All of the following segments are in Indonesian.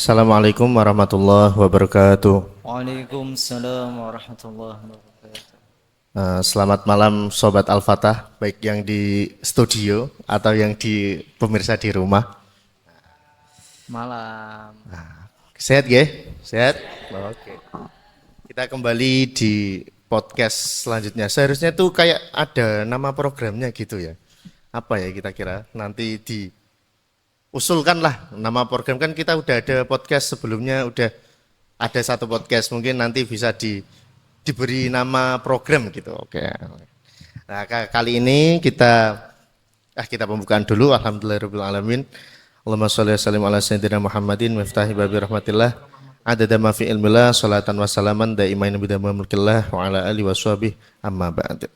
Assalamualaikum warahmatullahi wabarakatuh. Waalaikumsalam warahmatullahi wabarakatuh. Selamat malam Sobat Al-Fatah, baik yang di studio atau yang di pemirsa di rumah. Malam. Sehat ya? Sehat? Oke. Kita kembali di podcast selanjutnya. Seharusnya tuh kayak ada nama programnya gitu ya. Apa ya kita kira? Nanti diusulkan lah nama program, kan kita udah ada podcast sebelumnya, udah ada satu podcast, mungkin nanti bisa diberi nama program gitu. Oke. Nah, kali ini kita pembukaan dulu. Alhamdulillahirabbil alamin. Allahumma sholli wa sallim ala sayyidina Muhammadin miftahi babi rahmatillah. Adada ma fi ilmillah salatan wa salaman daimain bidama mulkillah wa ala alihi washabihi amma ba'd.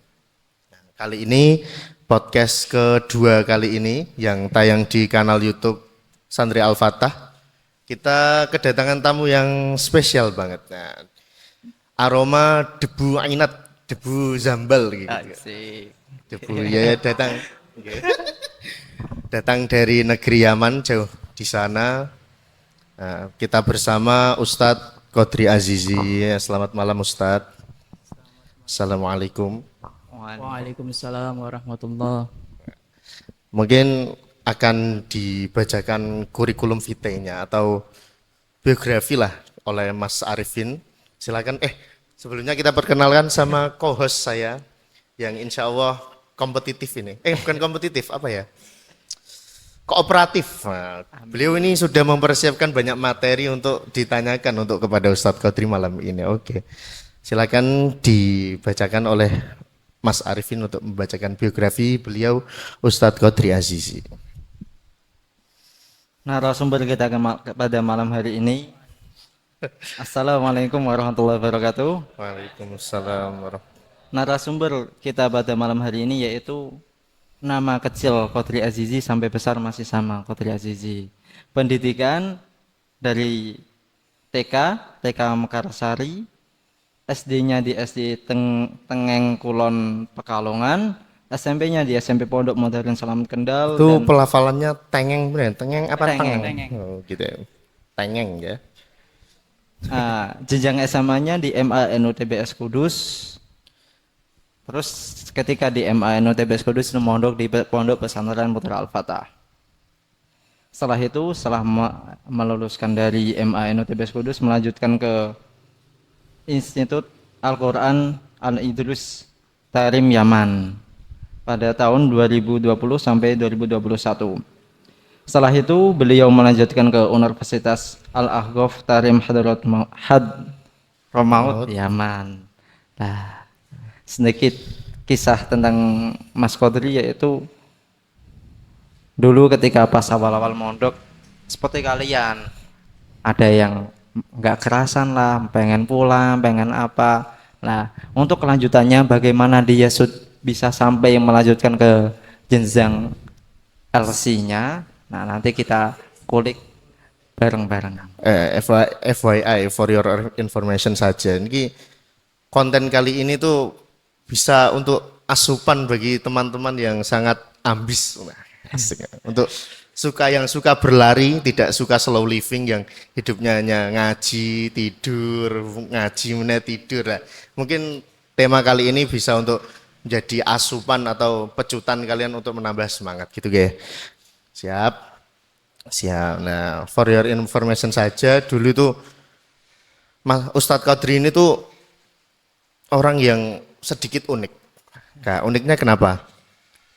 Kali ini podcast kedua kali ini yang tayang di kanal YouTube Santri Al-Fatah. Kita kedatangan tamu yang spesial banget. Nah, aroma debu ainat, debu zambal gitu. Asik. Debu ya datang datang dari negeri Yaman jauh di sana. Nah, kita bersama Ustadz Qadri Azizi. Selamat malam Ustadz. Assalamualaikum. Waalaikumsalam warahmatullahi. Mungkin akan dibacakan kurikulum vitae-nya atau biografi lah oleh Mas Arifin. Silakan. Sebelumnya kita perkenalkan sama co-host saya yang insya Allah kompetitif ini. Bukan kompetitif, apa ya? Kooperatif. Nah, beliau ini sudah mempersiapkan banyak materi untuk ditanyakan untuk kepada Ustadz Qadri malam ini. Oke. Silakan dibacakan oleh Mas Arifin untuk membacakan biografi beliau Ustadz Qadri Azizi. Narasumber kita pada malam hari ini. Assalamualaikum warahmatullahi wabarakatuh. Waalaikumsalam warahmatullahi. Narasumber kita pada malam hari ini yaitu nama kecil Qadri Azizi sampai besar masih sama, Qadri Azizi. Pendidikan dari TK Mekarsari, SD-nya di SD Tengeng Kulon Pekalongan, SMP-nya di SMP Pondok Modern Selamat Kendal. Itu pelafalannya tengeng bener, tengeng apa Tengeng. tengeng? Oh, gitu ya. Tengeng ya. Jenjang SMA-nya di MANU TBS Kudus. Terus ketika di MANU TBS Kudus mondok di Pondok Pesantren Putra Al-Fatah. Setelah itu, setelah meluluskan dari MANU TBS Kudus, melanjutkan ke Institut Al-Quran Al-Idrus Tarim Yaman pada tahun 2020 sampai 2021. Setelah itu beliau melanjutkan ke Universitas Al-Ahqaf Tarim Hadramaut Yaman. Nah, sedikit kisah tentang Mas Qadri yaitu dulu ketika pas awal-awal mondok seperti kalian, ada yang nggak kerasan lah, pengen pulang, pengen apa. Nah, untuk kelanjutannya bagaimana dia bisa sampai melanjutkan ke jenjang LC-nya. Nah, nanti kita kulik bareng-bareng. FYI for your information saja. Ini konten kali ini tuh bisa untuk asupan bagi teman-teman yang sangat ambis. Nah, asik ya. Untuk yang suka berlari, tidak suka slow living, yang hidupnya hanya ngaji, tidur, ngaji, tidur. Nah, mungkin tema kali ini bisa untuk menjadi asupan atau pecutan kalian untuk menambah semangat gitu ya. Siap. Nah, for your information saja, dulu itu Ustadz Qadri ini tuh orang yang sedikit unik. Nah, uniknya kenapa?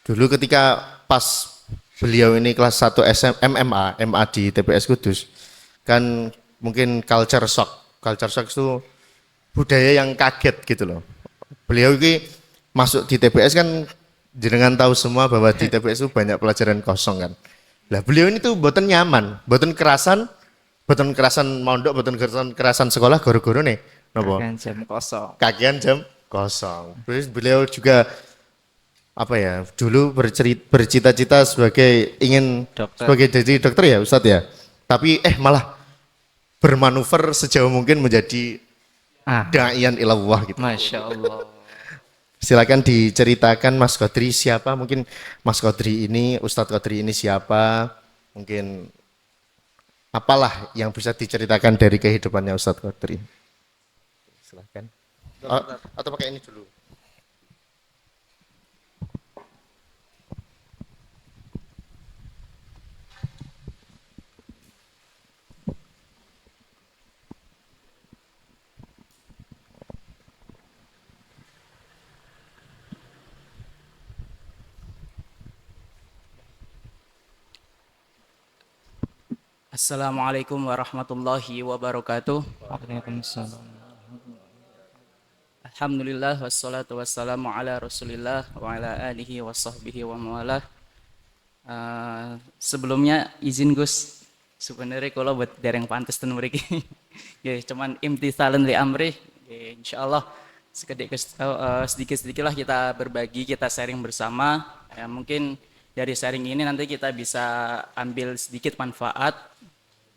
Dulu ketika pas beliau ini kelas 1 MA di TPS Kudus, kan mungkin culture shock. Culture shock itu budaya yang kaget gitu loh. Beliau ini masuk di TPS kan, jenengan tahu semua bahwa di TPS itu banyak pelajaran kosong kan. Lah beliau ini tuh boten nyaman, boten kerasan mondok, boten kerasan sekolah, goro-goro nih. Napa? Kagian jam kosong. Kagian jam kosong. Terus beliau juga apa ya, dulu bercita-cita sebagai ingin sebagai jadi dokter ya Ustadz ya. Tapi malah bermanuver sejauh mungkin menjadi da'iyan ilallah gitu. Masya Allah. Silakan diceritakan Mas Qadri siapa, mungkin Mas Qadri ini, Ustadz Qadri ini siapa, mungkin apalah yang bisa diceritakan dari kehidupannya Ustadz Qadri? Silahkan. Atau pakai ini dulu. Assalamualaikum warahmatullahi wabarakatuh. Waalaikumsalam. Alhamdulillah wassalatu wassalamu ala Rasulillah wa ala alihi wa sahbihi wa mawalah. Sebelumnya izin Gus, sebenarnya kalau buat dereng pantes ten mriki. Ya, cuman imtithalan li amri. Ya, insyaallah sedikit-sedikit lah kita berbagi, kita sharing bersama. Ya, mungkin dari sharing ini nanti kita bisa ambil sedikit manfaat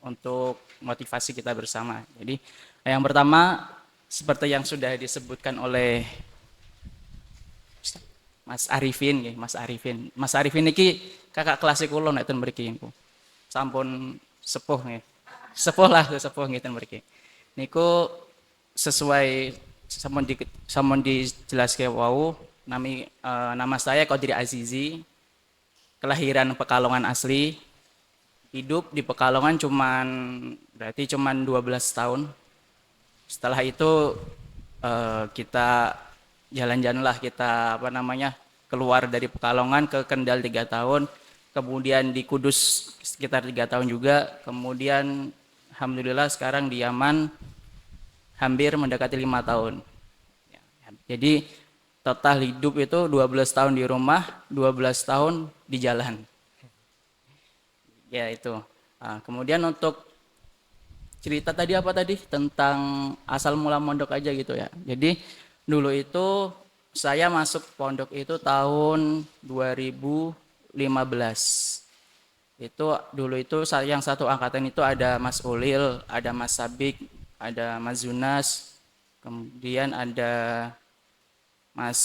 untuk motivasi kita bersama. Jadi yang pertama seperti yang sudah disebutkan oleh Mas Arifin, Mas Arifin. Mas Arifin ini kakak kelas kula nek ten mriki niku. Sampun sepuh nggih. Sepuh lah, sepuh ngeten mriki. Niku sesuai sampun dijelaske wau nama saya Qadri Azizi. Kelahiran Pekalongan asli. Hidup di Pekalongan berarti cuman 12 tahun. Setelah itu kita jalan-jalan lah, kita keluar dari Pekalongan ke Kendal 3 tahun, kemudian di Kudus sekitar 3 tahun juga, kemudian alhamdulillah sekarang di Yaman hampir mendekati 5 tahun. Jadi total hidup itu 12 tahun di rumah, 12 tahun di jalan. Ya itu. Kemudian untuk cerita tadi apa tadi tentang asal mula mondok aja gitu ya. Jadi dulu itu saya masuk pondok itu tahun 2015. Itu dulu itu yang satu angkatan itu ada Mas Ulil, ada Mas Sabik, ada Mas Zunas, kemudian ada Mas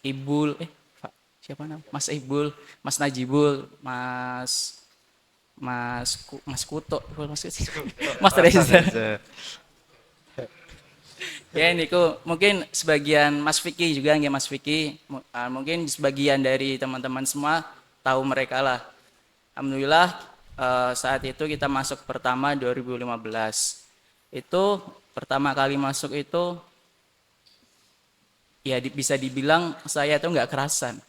Ibul, siapa nama? Mas Ibul, Mas Najibul, Mas Kuto, Mas Reza. Ya ini mungkin sebagian Mas Vicky juga nggih, Mas Vicky. Mungkin sebagian dari teman-teman semua tahu mereka lah. Alhamdulillah saat itu kita masuk pertama 2015. Itu pertama kali masuk itu ya bisa dibilang saya tuh nggak kerasan.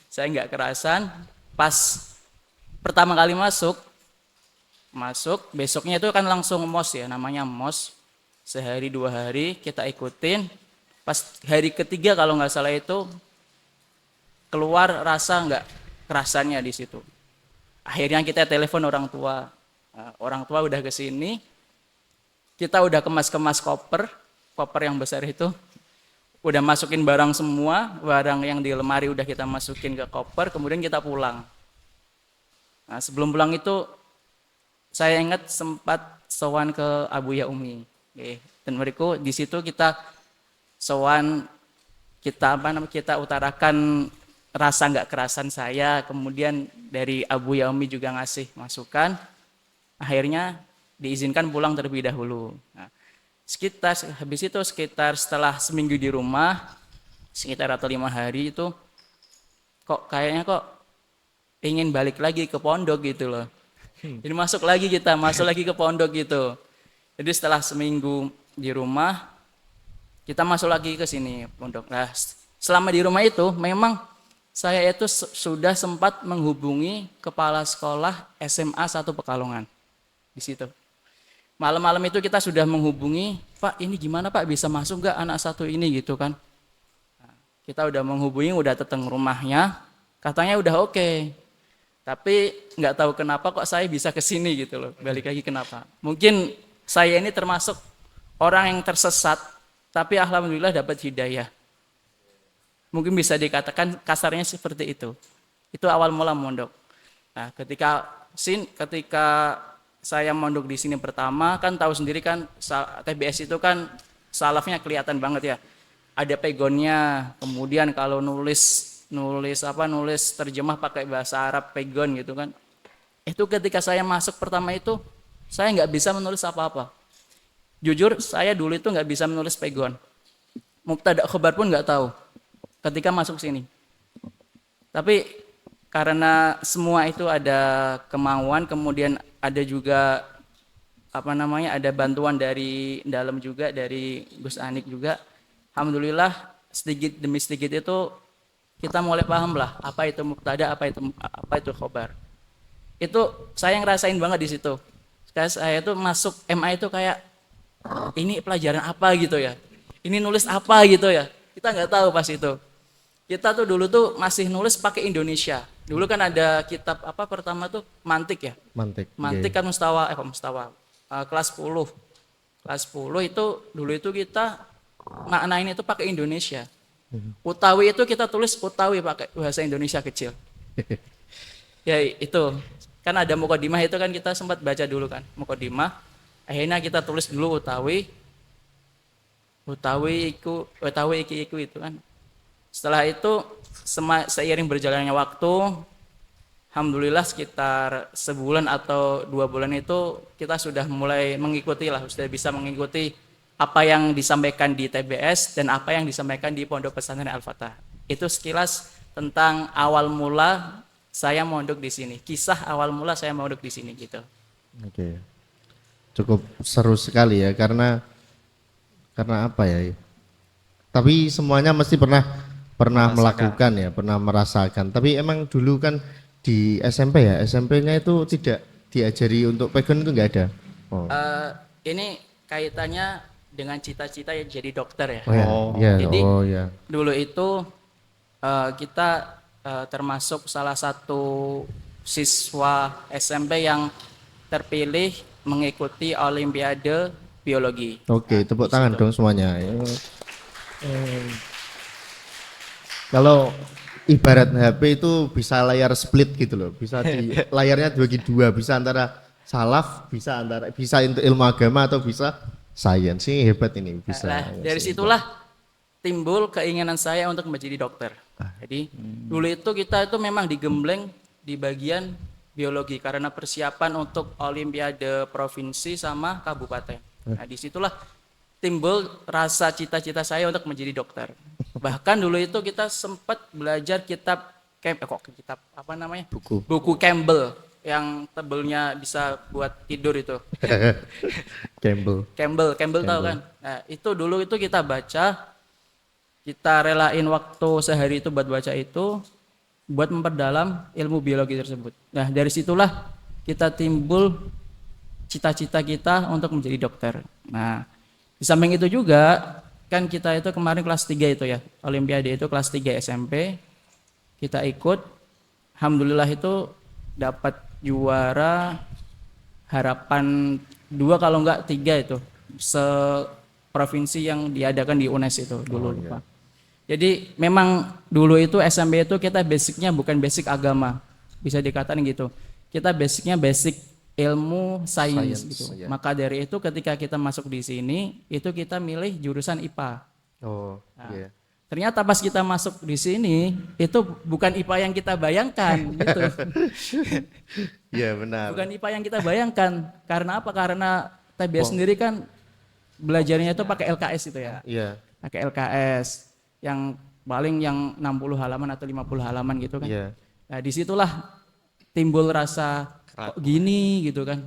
Saya nggak kerasan pas pertama kali masuk besoknya itu kan langsung mos ya, namanya mos. Sehari 2 hari kita ikutin. Pas hari ketiga kalau nggak salah itu keluar rasa nggak kerasannya di situ. Akhirnya kita telepon orang tua. Orang tua udah kesini. Kita udah kemas-kemas koper yang besar itu. Udah masukin barang semua, barang yang di lemari udah kita masukin ke koper, kemudian kita pulang. Nah, sebelum pulang itu saya ingat sempat sowan ke Abuya Umi. Dan mereka di situ kita sowan, kita utarakan rasa nggak kerasan saya, kemudian dari Abuya Umi juga ngasih masukan. Akhirnya diizinkan pulang terlebih dahulu. Nah, sekitar setelah seminggu di rumah, sekitar atau 5 hari itu kayaknya ingin balik lagi ke pondok gitu loh. Jadi masuk lagi ke pondok gitu. Jadi setelah seminggu di rumah, kita masuk lagi ke sini pondok. Nah, selama di rumah itu memang saya itu sudah sempat menghubungi kepala sekolah SMA 1 Pekalongan di situ. Malam-malam itu kita sudah menghubungi, Pak ini gimana Pak, bisa masuk nggak anak satu ini gitu kan. Nah, kita udah menghubungi, udah datang rumahnya, katanya udah oke. Tapi nggak tahu kenapa kok saya bisa ke sini gitu loh, balik lagi kenapa. Mungkin saya ini termasuk orang yang tersesat, tapi alhamdulillah dapat hidayah. Mungkin bisa dikatakan kasarnya seperti itu. Itu awal mula mondok. Nah, ketika saya mondok di sini pertama, kan tahu sendiri kan TBS itu kan salafnya kelihatan banget ya. Ada pegonnya, kemudian kalau nulis terjemah pakai bahasa Arab pegon gitu kan. Itu ketika saya masuk pertama itu, saya nggak bisa menulis apa-apa. Jujur, saya dulu itu nggak bisa menulis pegon. Mubtada khobar pun nggak tahu ketika masuk sini. Tapi karena semua itu ada kemauan, kemudian ada juga ada bantuan dari dalam juga, dari Gus Anik juga. Alhamdulillah sedikit demi sedikit itu kita mulai paham lah apa itu mubtada, apa itu khobar. Itu saya ngerasain banget di situ. Kayak saya itu masuk MA itu kayak ini pelajaran apa gitu ya. Ini nulis apa gitu ya. Kita nggak tahu pas itu. Kita tuh dulu tuh masih nulis pakai Indonesia. Dulu kan ada kitab apa pertama tuh Mantik ya. Mantik kan Mustawa kelas 10. Kelas 10 itu dulu itu kita maknain itu pakai Indonesia. Utawi itu kita tulis Utawi pakai bahasa Indonesia kecil. Ya itu. Kan ada mukodimah itu kan kita sempat baca dulu kan. Mukodimah. Akhirnya kita tulis dulu Utawi iki itu kan. Setelah itu seiring berjalannya waktu, alhamdulillah sekitar sebulan atau 2 bulan itu kita sudah mulai mengikuti lah, sudah bisa mengikuti apa yang disampaikan di TBS dan apa yang disampaikan di Pondok Pesantren Al-Fatah. Itu sekilas tentang awal mula saya mondok di sini. Kisah awal mula saya mondok di sini gitu. Oke. Cukup seru sekali ya karena apa ya? Tapi semuanya mesti pernah melakukan ya, pernah merasakan. Tapi emang dulu kan di SMP ya, SMP-nya itu tidak diajari untuk pegon itu enggak ada. Ini kaitannya dengan cita-cita yang jadi dokter ya. Jadi dulu itu kita termasuk salah satu siswa SMP yang terpilih mengikuti Olimpiade Biologi. Oke, tepuk tangan dong semuanya. Kalau ibarat HP itu bisa layar split gitu loh, bisa di layarnya dibagi dua, bisa antara salaf, bisa untuk ilmu agama atau bisa sains. Sih hebat ini bisa. Nah, dari situlah timbul keinginan saya untuk menjadi dokter. Jadi dulu itu kita itu memang digembleng di bagian biologi karena persiapan untuk Olimpiade provinsi sama kabupaten. Nah, disitulah timbul rasa cita-cita saya untuk menjadi dokter. Bahkan dulu itu kita sempat belajar buku Campbell yang tebelnya bisa buat tidur itu. Campbell tahu kan? Nah, itu dulu itu kita baca, kita relain waktu sehari itu buat baca itu, buat memperdalam ilmu biologi tersebut. Nah, dari situlah kita timbul cita-cita kita untuk menjadi dokter. Nah, di samping itu juga kan kita itu kemarin kelas 3 itu ya, Olimpiade itu kelas 3 SMP, kita ikut, alhamdulillah itu dapat juara harapan 2 kalau enggak 3 itu, seprovinsi yang diadakan di UNES itu dulu lupa. Jadi memang dulu itu SMP itu kita basicnya bukan basic agama, bisa dikatakan gitu, kita basicnya basic ilmu sains gitu. Ya. Maka dari itu ketika kita masuk di sini itu kita milih jurusan IPA. Ternyata pas kita masuk di sini itu bukan IPA yang kita bayangkan gitu. Iya benar. Bukan IPA yang kita bayangkan. Karena apa? Karena TBS sendiri kan belajarnya itu pakai LKS itu ya. Iya. Pakai LKS yang paling yang 60 halaman atau 50 halaman gitu kan. Iya. Nah, disitulah timbul rasa kok gini gitu kan,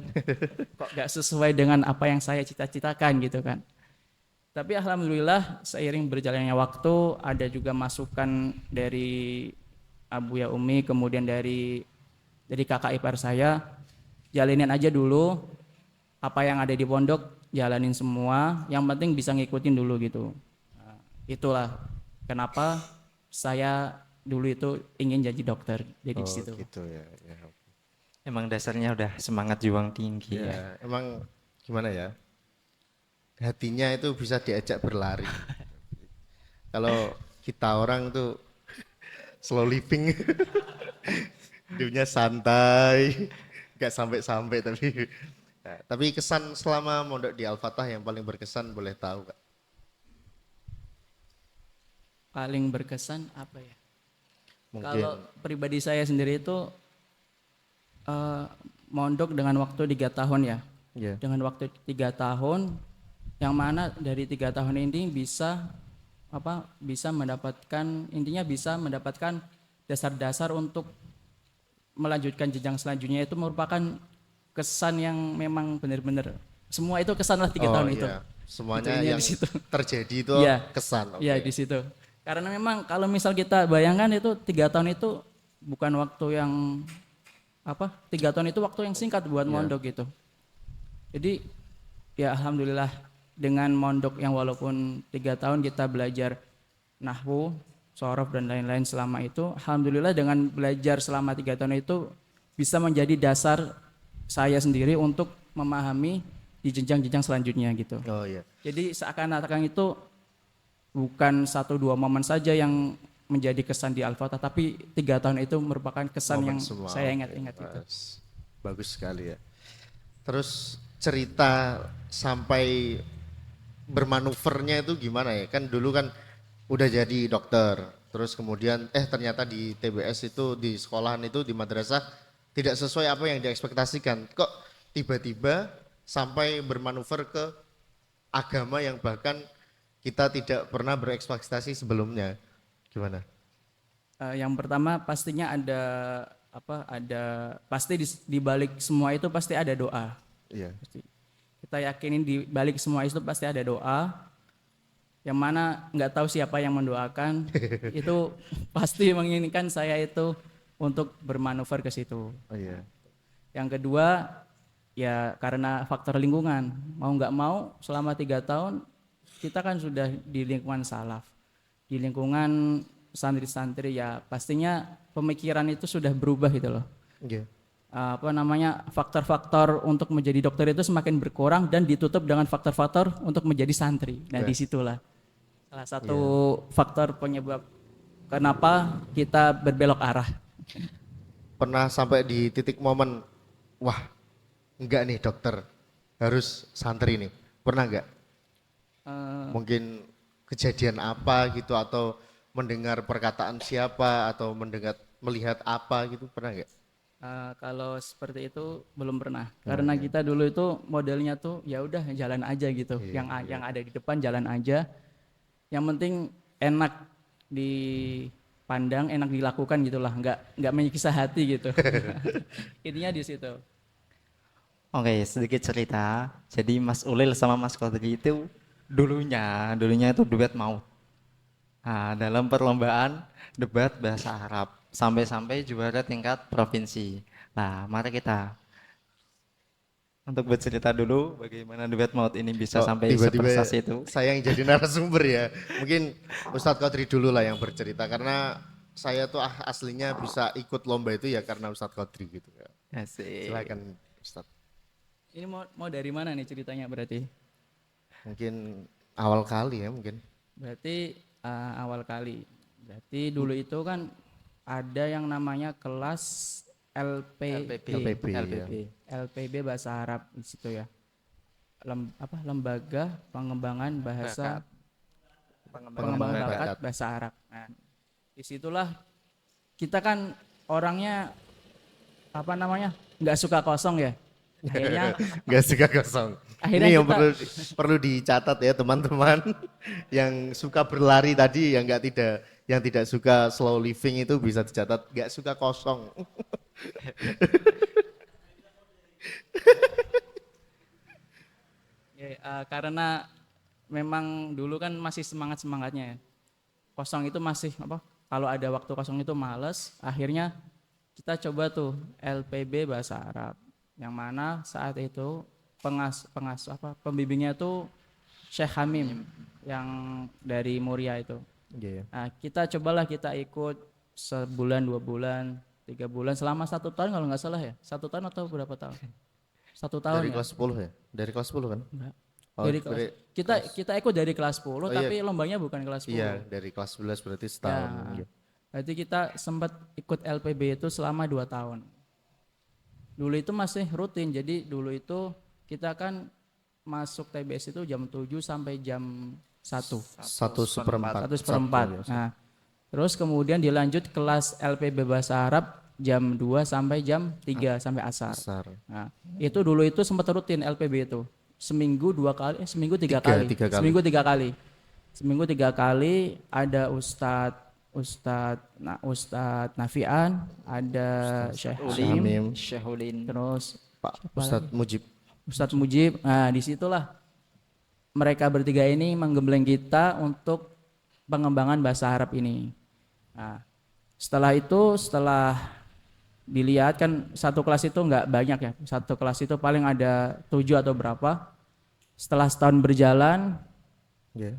kok gak sesuai dengan apa yang saya cita-citakan gitu kan. Tapi alhamdulillah seiring berjalannya waktu ada juga masukan dari Abu ya Umi, kemudian dari kakak ipar saya, jalanin aja dulu apa yang ada di pondok, jalanin semua, yang penting bisa ngikutin dulu gitu. Nah, itulah kenapa saya dulu itu ingin jadi dokter. Jadi di situ. Gitu ya. Emang dasarnya udah semangat juang tinggi ya. Emang gimana ya? Hatinya itu bisa diajak berlari. Kalau kita orang tuh slow living, hidupnya santai, nggak sampai-sampai tapi. Nah, tapi kesan selama mondok di Al-Fatah yang paling berkesan boleh tahu Kak? Paling berkesan apa ya? Mungkin. Kalau pribadi saya sendiri itu eh, mondok dengan waktu 3 tahun ya. Iya. Dengan waktu 3 tahun, yang mana dari 3 tahun ini bisa mendapatkan, intinya bisa mendapatkan dasar-dasar untuk melanjutkan jenjang selanjutnya. Itu merupakan kesan yang memang benar-benar semua itu kesan lah 3 tahun itu. Iya. Semuanya Intinya yang di situ. terjadi itu Iya. kesan. Oke. Iya, di situ. Karena memang kalau misal kita bayangkan itu 3 tahun itu bukan waktu yang 3 tahun itu waktu yang singkat buat mondok gitu. Jadi ya alhamdulillah dengan mondok yang walaupun 3 tahun kita belajar nahwu, sorof dan lain-lain selama itu, alhamdulillah dengan belajar selama 3 tahun itu bisa menjadi dasar saya sendiri untuk memahami di jenjang-jenjang selanjutnya gitu. Oh iya. Jadi seakan-akan itu bukan 1-2 momen saja yang menjadi kesan di Al-Fatah, tapi 3 tahun itu merupakan kesan Momen yang semua. saya Oke, ingat-ingat itu. bagus sekali ya. Terus cerita sampai bermanuvernya itu gimana ya? Kan dulu kan udah jadi dokter, terus kemudian ternyata di TBS itu, di sekolahan itu, di madrasah tidak sesuai apa yang diekspektasikan. Kok tiba-tiba sampai bermanuver ke agama yang bahkan kita tidak pernah berekspektasi sebelumnya. Gimana? Yang pertama pastinya pasti di balik semua itu pasti ada doa. Iya. Pasti. Kita yakinin di balik semua itu pasti ada doa. Yang mana nggak tahu siapa yang mendoakan, itu pasti menginginkan saya itu untuk bermanuver ke situ. Oh iya. Yang kedua, ya karena faktor lingkungan. Mau nggak mau, selama 3 tahun kita kan sudah di lingkungan salaf, di lingkungan santri-santri, ya pastinya pemikiran itu sudah berubah gitu loh. Iya. Faktor-faktor untuk menjadi dokter itu semakin berkurang dan ditutup dengan faktor-faktor untuk menjadi santri. Nah, disitulah salah satu faktor penyebab kenapa kita berbelok arah. Pernah sampai di titik momen, wah enggak nih dokter, harus santri nih. Pernah enggak? Mungkin kejadian apa gitu, atau mendengar perkataan siapa, atau melihat apa gitu, pernah enggak? Kalau seperti itu belum pernah, karena kita dulu itu modelnya tuh ya udah jalan aja gitu, yang ada di depan jalan aja, yang penting enak dipandang, enak dilakukan gitulah, nggak menyiksa hati gitu. Intinya di situ. Oke, sedikit cerita. Jadi Mas Ulil sama Mas Qadri itu dulunya itu duet maut. Nah, dalam perlombaan debat bahasa Arab sampai juara tingkat provinsi. Nah, mari kita untuk bercerita dulu bagaimana duet maut ini bisa sampai Tiba-tiba seprestasi itu. saya yang jadi narasumber ya. Mungkin Ustadz Qadri dulu lah yang bercerita, karena saya tuh aslinya bisa ikut lomba itu ya karena Ustadz Qadri gitu ya. Asik. Silakan Ustadz. Ini mau dari mana nih ceritanya berarti? Mungkin awal kali ya mungkin. Berarti awal kali. Berarti dulu itu kan ada yang namanya kelas LPB. LPB bahasa Arab di situ ya. Lembaga Pengembangan Bahasa Pengembangan Bakat Bahasa Arab. Nah, disitulah kita kan orangnya nggak suka kosong ya. Akhirnya Nggak suka kosong. Akhirnya Ini yang kita- perlu dicatat ya teman-teman. Yang suka berlari tadi, yang tidak suka slow living itu bisa dicatat, nggak suka kosong. karena memang dulu kan masih semangatnya ya. Kosong itu masih kalau ada waktu kosong itu males. Akhirnya kita coba tuh LPB bahasa Arab, yang mana saat itu pembimbingnya tuh Syekh Hamim yang dari Muria itu. Nah, kita ikut sebulan, 2 bulan, 3 bulan, selama 1 tahun kalau nggak salah ya. 1 tahun atau berapa tahun? 1 tahun Dari ya. kelas 10 ya? Dari kelas 10 kan? Enggak. Oh, Kita ikut dari kelas 10, Oh, iya. tapi lombanya bukan kelas 10. Iya, dari kelas 11 berarti setahun. Ya, Iya. berarti kita sempat ikut LPB itu selama 2 tahun. Dulu itu masih rutin, jadi dulu itu kita kan masuk TBS itu jam 7 sampai jam 1. 1/4. 1/4. Nah, terus kemudian dilanjut kelas LPB bahasa Arab jam 2 sampai jam 3 sampai asar. Besar. Nah, itu dulu itu sempat rutin LPB itu. Seminggu 2 kali, seminggu tiga kali. Tiga kali. Seminggu 3 kali. Seminggu 3 kali ada Ustadz Nafian, ada Syekh Alim, Hamim, Syahulin. terus Pak Ustadz Mujib. Ustadz Mujib. Nah, disitulah mereka bertiga ini menggembleng kita untuk pengembangan bahasa Arab ini. Nah, setelah dilihat kan satu kelas itu nggak banyak ya, satu kelas itu paling ada 7 atau berapa. Setelah setahun berjalan, Ya.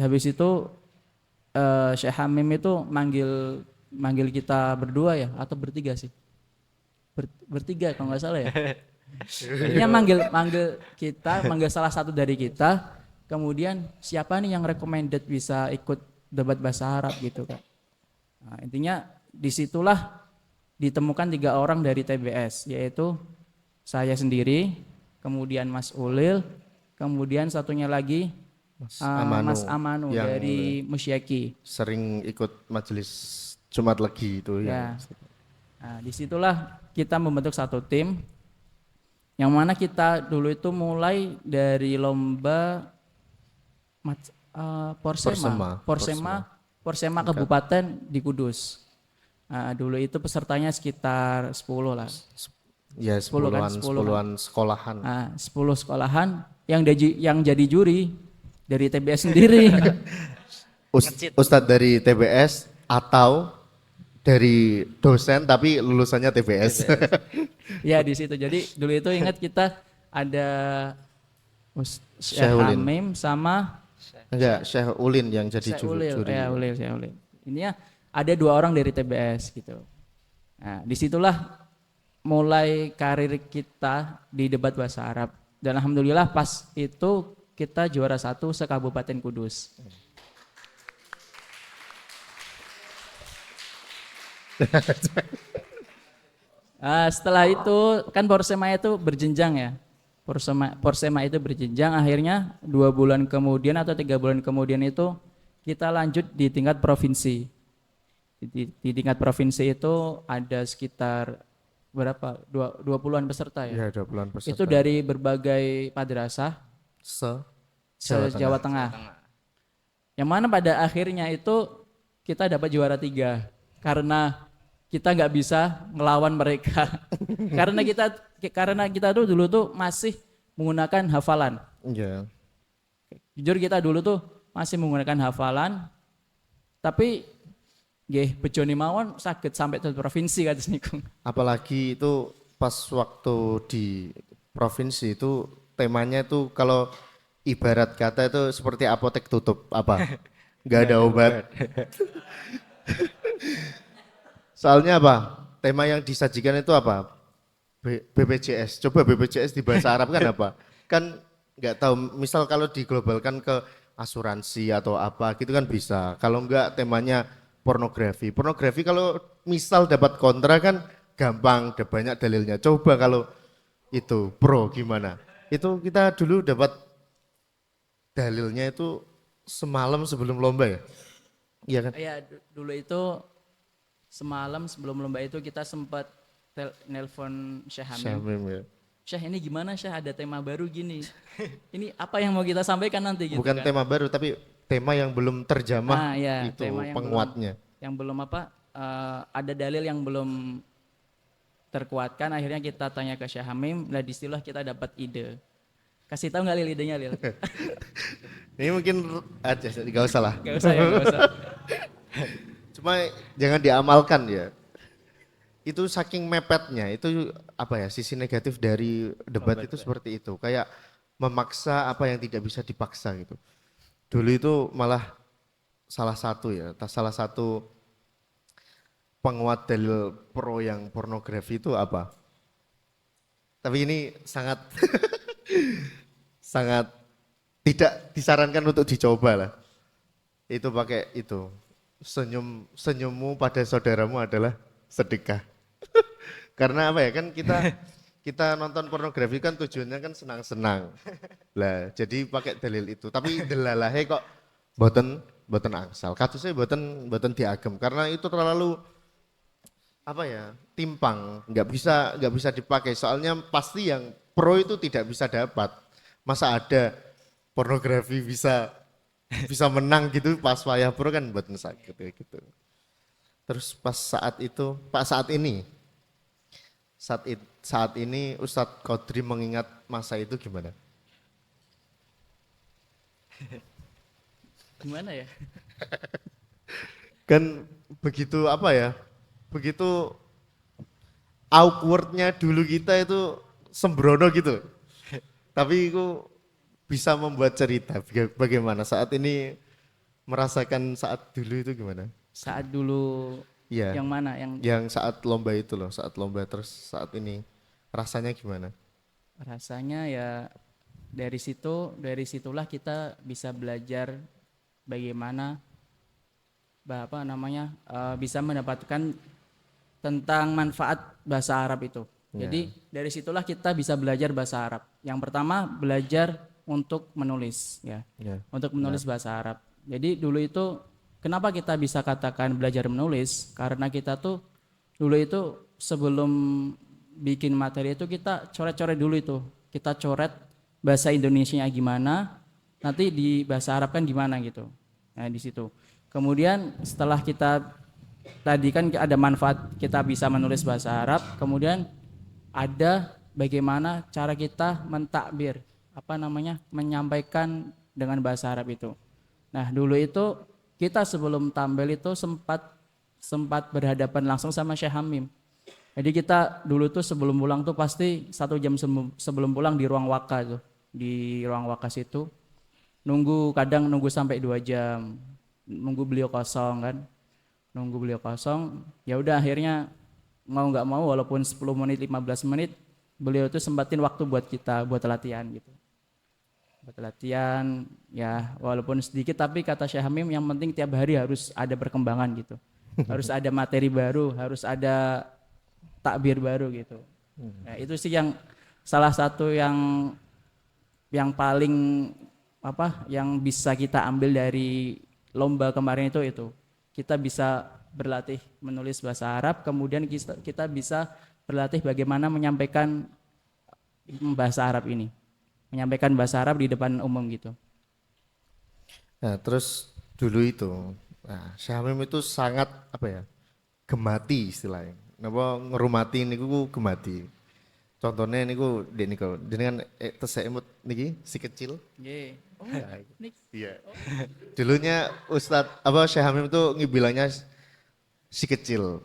habis itu Syekh Hamim itu manggil kita berdua ya atau bertiga sih, bertiga kalau nggak salah ya. Dia manggil salah satu dari kita, kemudian siapa nih yang recommended bisa ikut debat bahasa Arab gitu kan. Nah, intinya disitulah ditemukan 3 orang dari TBS, yaitu saya sendiri, kemudian Mas Ulil, kemudian satunya lagi Mas Amanu yang dari Musyaki. sering ikut majelis Jumat Legi itu Ya. yang Nah, disitulah kita membentuk satu tim, yang mana kita dulu itu mulai dari lomba Porsema Kabupaten di Kudus. Nah, dulu itu pesertanya sekitar 10 lah. ya 10 10-an sekolahan. Nah, 10 sekolahan yang jadi juri dari TBS sendiri. Ustadz dari TBS atau dari dosen tapi lulusannya TBS. Ya di situ. Jadi dulu itu ingat kita ada Syekh Syekh Ulin. Hamim sama Enggak, Syekh Ulin yang jadi Syekh Ulil. juri. Ya, Syekh Ulil. Ini ya ada 2 orang dari TBS gitu. Nah, disitulah mulai karir kita di debat bahasa Arab. Dan alhamdulillah pas itu kita juara 1 se-Kabupaten Kudus. Nah, setelah itu kan Porsema itu berjenjang ya. Porsema itu berjenjang, akhirnya 2 bulan kemudian atau 3 bulan kemudian itu kita lanjut di tingkat provinsi. Di tingkat provinsi itu ada sekitar berapa? 20-an peserta ya. Ya, 20-an peserta. Itu dari berbagai madrasah se-Jawa Tengah. Yang mana pada akhirnya itu kita dapat juara 3 karena kita nggak bisa ngelawan mereka. karena kita dulu tuh masih menggunakan hafalan. Iya. Jujur kita dulu tuh masih menggunakan hafalan, tapi nggih bejone mawon saged sampai ke provinsi kados niku. Apalagi itu pas waktu di provinsi itu temanya itu kalau ibarat kata itu seperti apotek tutup apa? Nggak ada obat. Soalnya apa? Tema yang disajikan itu apa? BPJS. Coba BPJS di bahasa Arab kan apa? Kan nggak tahu. Misal kalau diglobalkan ke asuransi atau apa gitu kan bisa. Kalau enggak temanya pornografi. Pornografi kalau misal dapat kontra kan gampang, ada banyak dalilnya. Coba kalau itu pro gimana? Itu kita dulu dapat dalilnya itu semalam sebelum lomba ya? Iya kan? Iya, dulu itu semalam sebelum lomba itu kita sempat nelpon Syekh Hamim. Syamim ya. Syekh ini gimana Syekh, ada tema baru gini. Ini apa yang mau kita sampaikan nanti gitu. Bukan kan? tema baru tapi tema yang belum terjamah Ya, itu tema yang penguatnya. yang belum ada dalil yang belum terkuatkan, akhirnya kita tanya ke Syekh Hamim, nah disitulah kita dapat ide. Kasih tahu nggak Lil idenya Lil? Ini mungkin aja, nggak usah lah. Gak usah ya, gak usah. Cuma jangan diamalkan ya. Itu saking mepetnya, itu apa ya, sisi negatif dari debat itu seperti itu. Kayak memaksa apa yang tidak bisa dipaksa gitu. Dulu itu malah salah satu penguat dalil pro yang pornografi itu apa? Tapi ini sangat sangat tidak disarankan untuk dicoba lah. Itu pakai itu. Senyummu pada saudaramu adalah sedekah. Karena apa ya, kan kita nonton pornografi kan tujuannya kan senang-senang. Lah, jadi pakai dalil itu. Tapi delalahe kok boten angsal. Kasusnya boten diagem karena itu terlalu apa ya? timpang, nggak bisa dipakai. Soalnya pasti yang pro itu tidak bisa dapat. Masa ada pornografi bisa menang gitu pas wayah pro kan buat sakit kayak gitu. Terus pas saat ini Ustadz Kodri mengingat masa itu gimana? Gimana ya? Kan begitu apa ya? Begitu awkwardnya dulu kita itu sembrono gitu. Tapi itu bisa membuat cerita. Bagaimana saat ini merasakan saat dulu itu gimana? Saat dulu Iya. yang mana? Yang Yang saat lomba itu loh, saat lomba terus saat ini rasanya gimana? rasanya ya dari situlah kita bisa belajar bagaimana bisa mendapatkan tentang manfaat bahasa Arab itu. Jadi dari situlah kita bisa belajar bahasa Arab. Yang pertama belajar untuk menulis ya. Ya. Untuk menulis bahasa Arab. Jadi dulu itu kenapa kita bisa katakan belajar menulis? Karena kita tuh dulu itu sebelum bikin materi itu kita coret-coret dulu itu. Kita coret bahasa Indonesianya gimana, nanti di bahasa Arab kan gimana gitu. Nah, di situ. Kemudian setelah kita tadi kan ada manfaat kita bisa menulis bahasa Arab, kemudian ada bagaimana cara kita mentakbir, menyampaikan dengan bahasa Arab itu. Nah, dulu itu kita sebelum tampil itu sempat berhadapan langsung sama Syekh Hamim. Jadi kita dulu tuh sebelum pulang tuh pasti 1 jam sebelum pulang di ruang waka tuh, di ruang waka situ kadang nunggu sampai 2 jam, nunggu beliau kosong kan. Nunggu beliau kosong, ya udah akhirnya mau nggak mau walaupun 10 menit 15 menit beliau tuh sempatin waktu buat kita buat latihan gitu. Buat latihan ya walaupun sedikit tapi kata Syekh Hamim yang penting tiap hari harus ada perkembangan gitu. Harus ada materi baru, harus ada takbir baru gitu. Nah, itu sih yang salah satu yang paling yang bisa kita ambil dari lomba kemarin itu. Kita bisa berlatih menulis bahasa Arab, kemudian kita bisa berlatih bagaimana menyampaikan bahasa Arab ini. Menyampaikan bahasa Arab di depan umum gitu. Nah, terus dulu itu, Syekh Hamim itu sangat gemati istilahnya. Napa ngerumati niku gemati. Contohnya niku niku dengan tesek emut niki si kecil. Nggih. Oh, Iya. Dulunya Syekh Hamim itu ngibilangnya si kecil.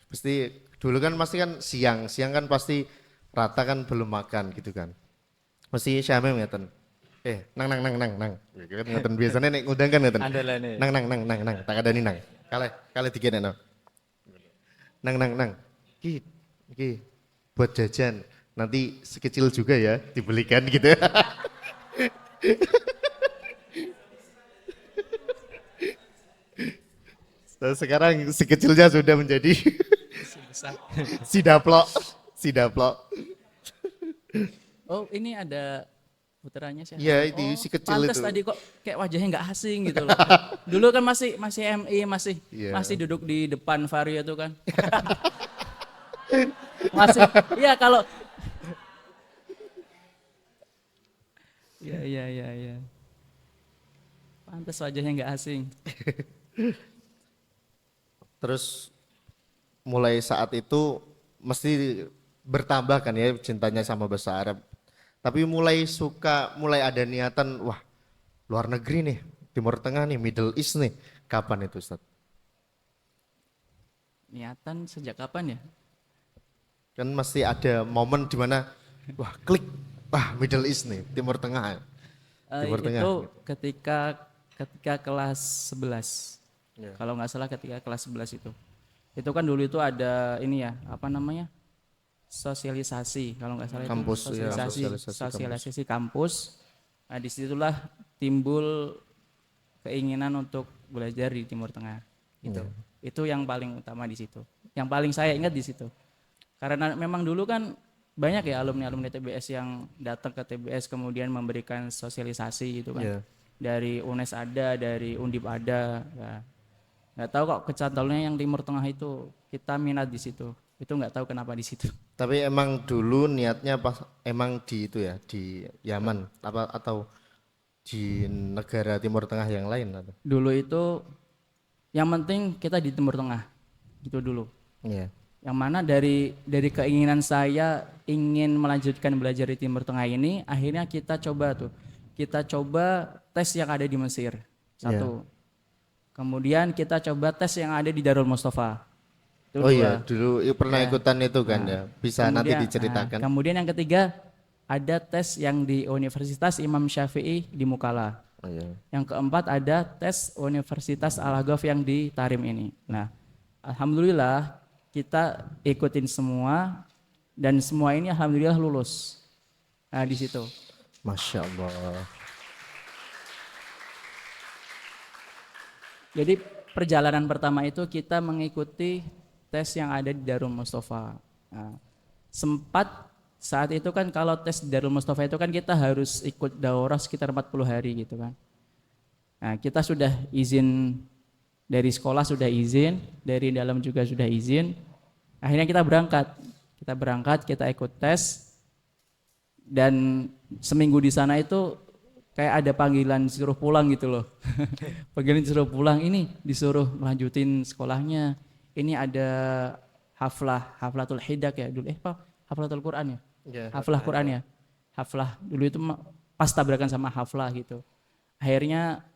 Pasti dulu kan pasti kan siang kan pasti rata kan belum makan gitu kan. Mesti Syekh Hamim ngeten. Nang. Ngeten biasanya nek ngundang kan ngeten. Andalane. Nang. Tak adani nang. Kale dikene no. Nang. Ki buat jajan. Nanti sekecil juga ya dibelikan gitu. Dan sekarang si kecilnya sudah menjadi si daplok. Oh, ini ada puteranya sih. Iya, itu si kecil pantes itu. tadi kok kayak wajahnya nggak asing gitu loh. Dulu kan masih MI Iya. masih duduk di depan Vario tuh kan. Masih iya kalau Iya. Pantes wajahnya nggak asing. Terus mulai saat itu mesti bertambah kan ya cintanya sama bahasa Arab. Tapi mulai ada niatan, wah luar negeri nih, Timur Tengah nih, Middle East nih. Kapan itu Ustaz? Niatan sejak kapan ya? Kan mesti ada momen di mana wah klik, wah Middle East nih, Timur Tengah. Timur Tengah. Itu ketika kelas 11. Ya. Kalau nggak salah ketika kelas 11 itu. Itu kan dulu itu ada ini ya, sosialisasi kalau nggak salah Kampus, itu ya, sosialisasi kampus. Nah, disitulah timbul keinginan untuk belajar di Timur Tengah gitu. Itu yang paling utama di situ. Yang paling saya ingat di situ. Karena memang dulu kan banyak ya alumni TBS yang datang ke TBS kemudian memberikan sosialisasi gitu kan. Ya. Dari UNES ada, dari Undip ada. Ya. Nggak tahu kok kecantolnya yang Timur Tengah itu kita minat di situ. Itu nggak tahu kenapa di situ. Tapi emang dulu niatnya pas emang di itu ya, di Yaman apa atau di negara Timur Tengah yang lain atau? Dulu itu yang penting kita di Timur Tengah. Itu dulu. Iya. Yang mana dari keinginan saya ingin melanjutkan belajar di Timur Tengah ini, akhirnya kita coba tuh. Kita coba tes yang ada di Mesir. Satu. Kemudian kita coba tes yang ada di Darul Mustafa. Itu Oh iya, dua. dulu pernah Ya. ikutan itu kan ya. Bisa nanti Kemudian, diceritakan. kemudian yang ketiga ada tes yang di Universitas Imam Syafi'i di Mukalla. Oh iya. Yang keempat ada tes Universitas Al-Aghav yang di Tarim ini. Nah, alhamdulillah kita ikutin semua dan semua ini alhamdulillah lulus. Nah, di situ. Masya Allah. Jadi perjalanan pertama itu kita mengikuti tes yang ada di Darul Mustafa. Nah, sempat saat itu kan kalau tes di Darul Mustafa itu kan kita harus ikut daurah sekitar 40 hari gitu kan. Nah, kita sudah izin dari sekolah, sudah izin, dari dalam juga sudah izin. Akhirnya kita berangkat, kita ikut tes, dan seminggu di sana itu kayak ada panggilan disuruh pulang gitu loh. Panggilan disuruh pulang, ini disuruh melanjutin sekolahnya. Ini ada haflatul hidak ya dulu, haflatul Quran ya? Ya, Haflah Quran ya. Haflah dulu itu pas tabrakan sama haflah gitu. Akhirnya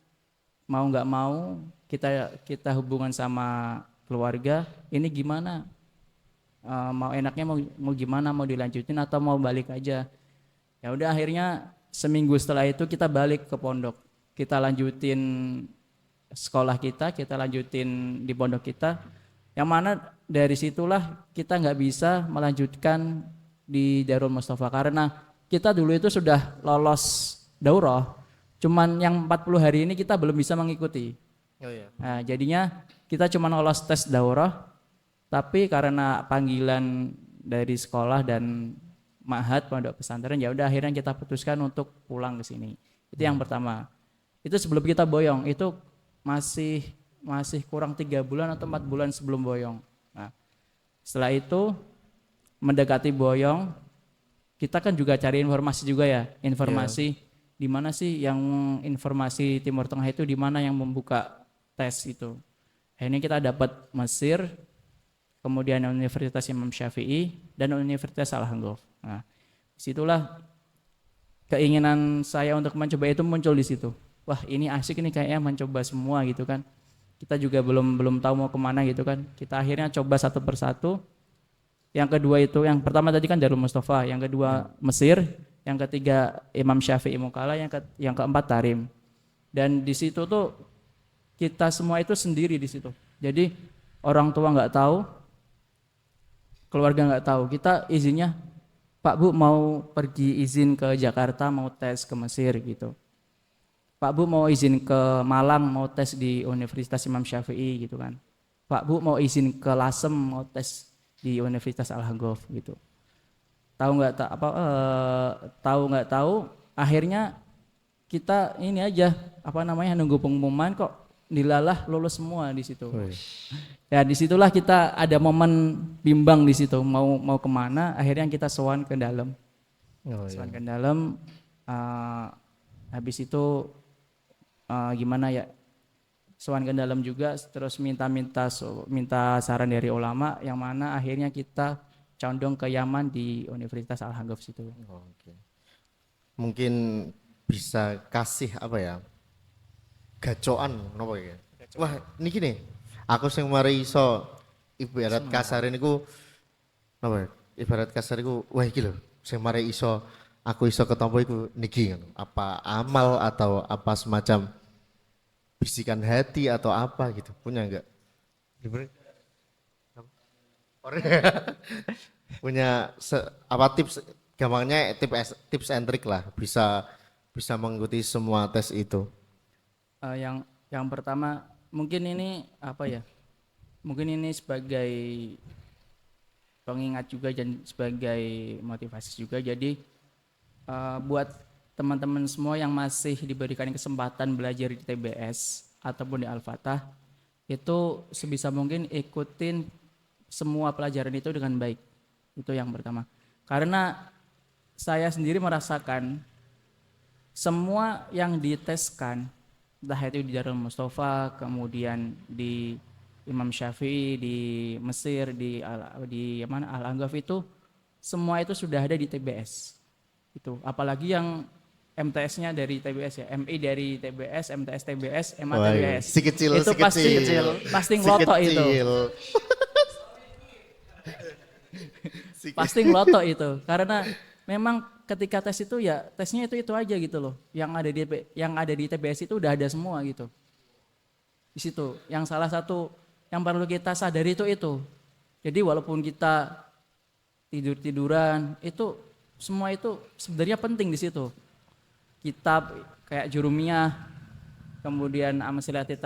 mau nggak mau kita hubungan sama keluarga, ini gimana? Mau enaknya mau gimana, mau dilanjutin atau mau balik aja? Ya udah, akhirnya seminggu setelah itu kita balik ke pondok, kita lanjutin sekolah kita lanjutin di pondok kita, yang mana dari situlah kita nggak bisa melanjutkan di Darul Mustafa karena kita dulu itu sudah lolos daurah, cuman yang 40 hari ini kita belum bisa mengikuti. Oh iya. Nah, jadinya kita cuma lolos tes daurah, tapi karena panggilan dari sekolah dan ma'had pondok pesantren, ya udah akhirnya kita putuskan untuk pulang ke sini. Itu yang pertama. Itu sebelum kita boyong, itu masih kurang 3 bulan atau 4 bulan sebelum boyong. Nah, setelah itu mendekati boyong, kita kan juga cari informasi juga ya, informasi di mana sih yang informasi Timur Tengah itu, di mana yang membuka tes itu. Akhirnya kita dapat Mesir, kemudian Universitas Imam Syafi'i dan Universitas Al-Aghav. Nah, disitulah keinginan saya untuk mencoba itu muncul di situ. Wah, ini asik, ini kayaknya mencoba semua gitu kan. Kita juga belum tahu mau kemana gitu kan. Kita akhirnya coba satu persatu. Yang kedua itu, yang pertama tadi kan Darul Mustafa, yang kedua Mesir, yang ketiga Imam Syafi'i Mukalla, yang keempat Tarim. Dan di situ tuh kita semua itu sendiri di situ. Jadi orang tua nggak tahu, keluarga nggak tahu. Kita izinnya, Pak Bu mau pergi izin ke Jakarta, mau tes ke Mesir gitu. Pak Bu mau izin ke Malang, mau tes di Universitas Imam Syafi'i gitu kan. Pak Bu mau izin ke Lasem, mau tes di Universitas Al-Aghav gitu. Tahu nggak tahu, akhirnya kita ini aja nunggu pengumuman, kok dilalah lulus semua di situ. Ya disitulah kita ada momen bimbang di situ, mau kemana. Akhirnya kita sowan ke dalam, sowan ke dalam. Habis itu gimana ya, sowan ke dalam juga, terus minta saran dari ulama, yang mana akhirnya kita condong ke Yaman di Universitas Al-Aghav situ. Oke. Mungkin bisa kasih gacoan napa ya? Wah, niki nih. Aku sing mari iso ibarat kasar niku napa ya? Ibarat kasar iku wah iki lho, sing mari aku iso ketompo iku niki ngono. Apa amal atau apa semacam bisikan hati atau apa gitu. Punya enggak? Punya tips, gampangnya tips and trick lah, bisa mengikuti semua tes itu. Yang pertama mungkin ini mungkin ini sebagai pengingat juga dan sebagai motivasi juga. Jadi buat teman-teman semua yang masih diberikan kesempatan belajar di TBS ataupun di Al-Fatah, itu sebisa mungkin ikutin semua pelajaran itu dengan baik. Itu yang pertama. Karena saya sendiri merasakan semua yang diteskan, entah itu di Darul Mustafa, kemudian di Imam Syafi'i di Mesir, di mana Al-Anggaf itu, semua itu sudah ada di TBS. Itu apalagi yang MTS-nya dari TBS ya, MI dari TBS, MTS TBS, MA Wah, iya. TBS. Si kecil, itu si pasti kecil. pasti Si ngelotok itu. kecil. Pasti ngelotok itu. Karena memang ketika tes itu ya tesnya itu aja gitu loh. Yang ada di TBS itu udah ada semua gitu. Di situ. Yang salah satu yang perlu kita sadari itu. Jadi walaupun kita tiduran itu semua itu sebenarnya penting di situ. Kitab kayak Jurumiyah, kemudian Amsilatit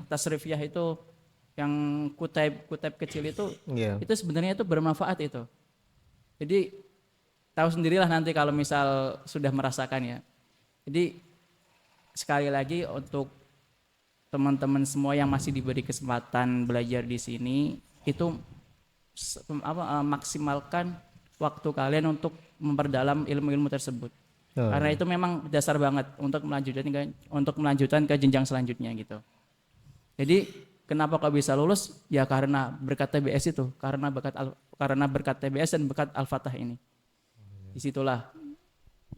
Tasrifiyah itu yang kutip kecil itu, Iya. itu sebenarnya itu bermanfaat itu. Jadi tahu sendirilah nanti kalau misal sudah merasakan ya. Jadi sekali lagi untuk teman-teman semua yang masih diberi kesempatan belajar di sini itu maksimalkan waktu kalian untuk memperdalam ilmu-ilmu tersebut. Karena itu memang dasar banget untuk melanjutkan ke jenjang selanjutnya gitu. Jadi kenapa kok bisa lulus? Ya karena berkat TBS itu, karena berkat TBS dan berkat Al-Fatah ini. Disitulah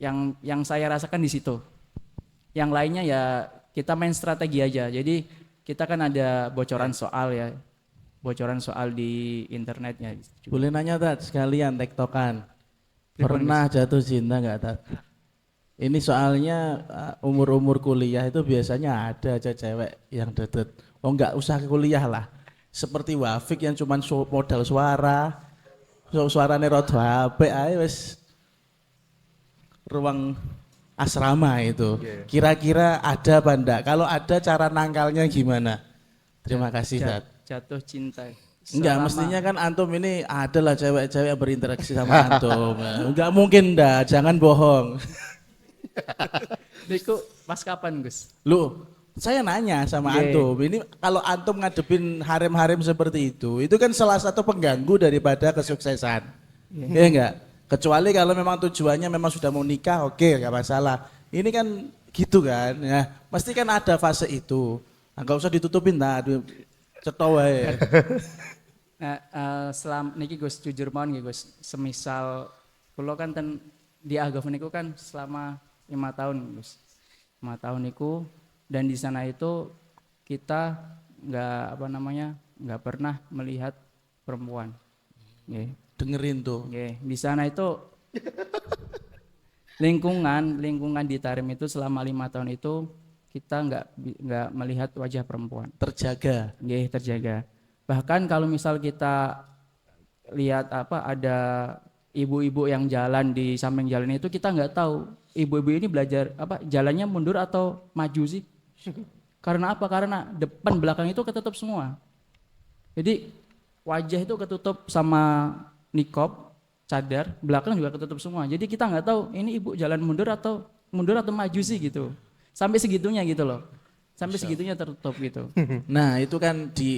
yang saya rasakan di situ. Yang lainnya ya kita main strategi aja. Jadi kita kan ada bocoran soal di internetnya. Boleh nanya Tat, sekalian tektokan. Pernah jatuh cinta nggak Tat? Ini soalnya umur-umur kuliah itu biasanya ada aja cewek yang deket. Oh nggak usah kuliah lah. Seperti Wafik yang cuman modal suaranya rada apik ae wis ruang asrama itu. Kira-kira ada apa enggak? Kalau ada cara nangkalnya gimana? Terima kasih Tat. Jatuh cinta. Enggak, mestinya kan antum ini adalah cewek-cewek yang berinteraksi sama antum. Enggak mungkin dah, jangan bohong. Itu pas kapan Gus? Lu, saya nanya sama antum, ini kalau antum ngadepin harem-harem seperti itu kan salah satu pengganggu daripada kesuksesan. Iya enggak? Kecuali kalau memang tujuannya memang sudah mau nikah, oke, enggak masalah. Ini kan gitu kan, ya. Pasti kan ada fase itu. Enggak usah ditutupin dah, cetow wae. Nah, niki Gus jujur mohon nggih Gus, semisal kula kan di Agaf niku kan selama 5 tahun Gus. 5 tahun niku dan di sana itu kita nggak pernah melihat perempuan. Nggih. Dengerin tuh. Nggih, di sana itu lingkungan di Tarim itu selama 5 tahun itu kita nggak melihat wajah perempuan. Terjaga. Nggih, terjaga. Bahkan kalau misal kita lihat ada ibu-ibu yang jalan di samping jalan itu, kita nggak tahu ibu-ibu ini belajar jalannya mundur atau maju sih. Karena apa? Karena depan belakang itu ketutup semua. Jadi wajah itu ketutup sama nikob, cadar, belakang juga ketutup semua. Jadi kita nggak tahu ini ibu jalan mundur atau maju sih gitu. Sampai segitunya gitu loh. Sampai segitunya tertutup gitu. Nah, itu kan di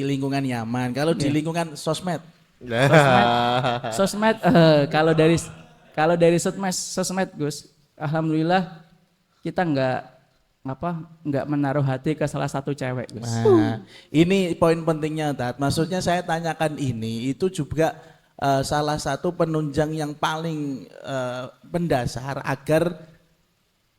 lingkungan nyaman. Kalau di lingkungan sosmed. Sosmed kalau dari sosmed Gus, alhamdulillah kita nggak menaruh hati ke salah satu cewek Gus. Nah, ini poin pentingnya Tat. Maksudnya saya tanyakan ini itu juga salah satu penunjang yang paling mendasar agar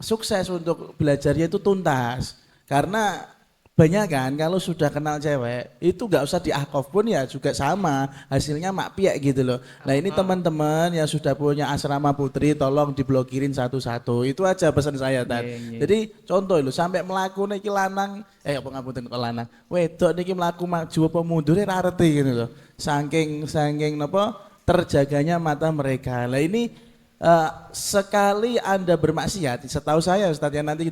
sukses untuk belajarnya itu tuntas. Karena banyak kan kalau sudah kenal cewek itu nggak usah diakof pun ya juga sama hasilnya makpiak gitu loh. Nah ini teman-teman yang sudah punya asrama putri tolong diblokirin satu-satu. Itu aja pesan saya Tat. Jadi contoh lo sampai melaku niki lanang apa ngapunten kok lanang wedok niki melaku maju apa mundur ora ngerti gitu loh. Saking napa terjaganya mata mereka. Lah ini sekali Anda bermaksiat, setahu saya Ustaz ya nanti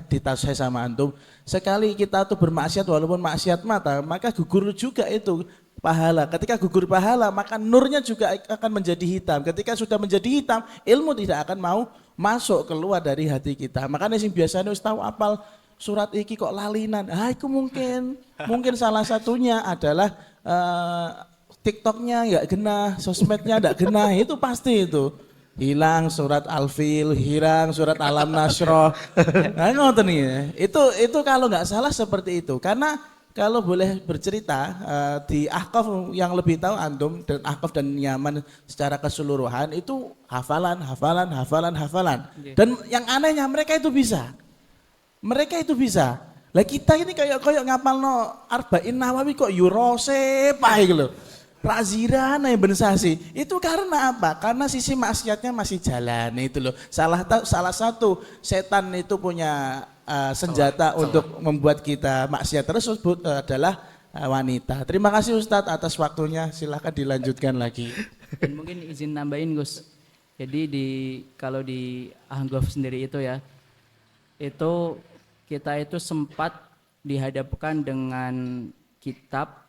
ditasih sama antum, sekali kita tuh bermaksiat walaupun maksiat mata, maka gugur juga itu pahala. Ketika gugur pahala, maka nurnya juga akan menjadi hitam. Ketika sudah menjadi hitam, ilmu tidak akan mau masuk keluar dari hati kita. Makanya sing biasanya Ustaz apal surat iki kok lalinan. Itu mungkin salah satunya adalah TikToknya nggak kena, sosmednya nggak kena, itu pasti itu. Hilang surat Al-Fil, hilang surat Alam Nasroh. Nah, ngoten nih. Itu kalau nggak salah seperti itu. Karena kalau boleh bercerita di Ahqaf yang lebih tahu antum dan Ahqaf dan Yaman secara keseluruhan itu hafalan, hafalan, hafalan, hafalan. Dan yang anehnya mereka itu bisa. Mereka itu bisa. Lah kita ini kayak ngapalno Arba'in Nawawi kok yurose pae gitu loh. Razira nih bensasi. Itu karena apa? Karena sisi maksiatnya masih jalan itu loh. Salah satu setan itu punya senjata untuk membuat kita maksiat tersebut adalah wanita. Terima kasih Ustadz atas waktunya. Silahkan dilanjutkan lagi. Dan mungkin izin nambahin Gus. Jadi kalau di Ahqaf sendiri itu ya, itu kita itu sempat dihadapkan dengan kitab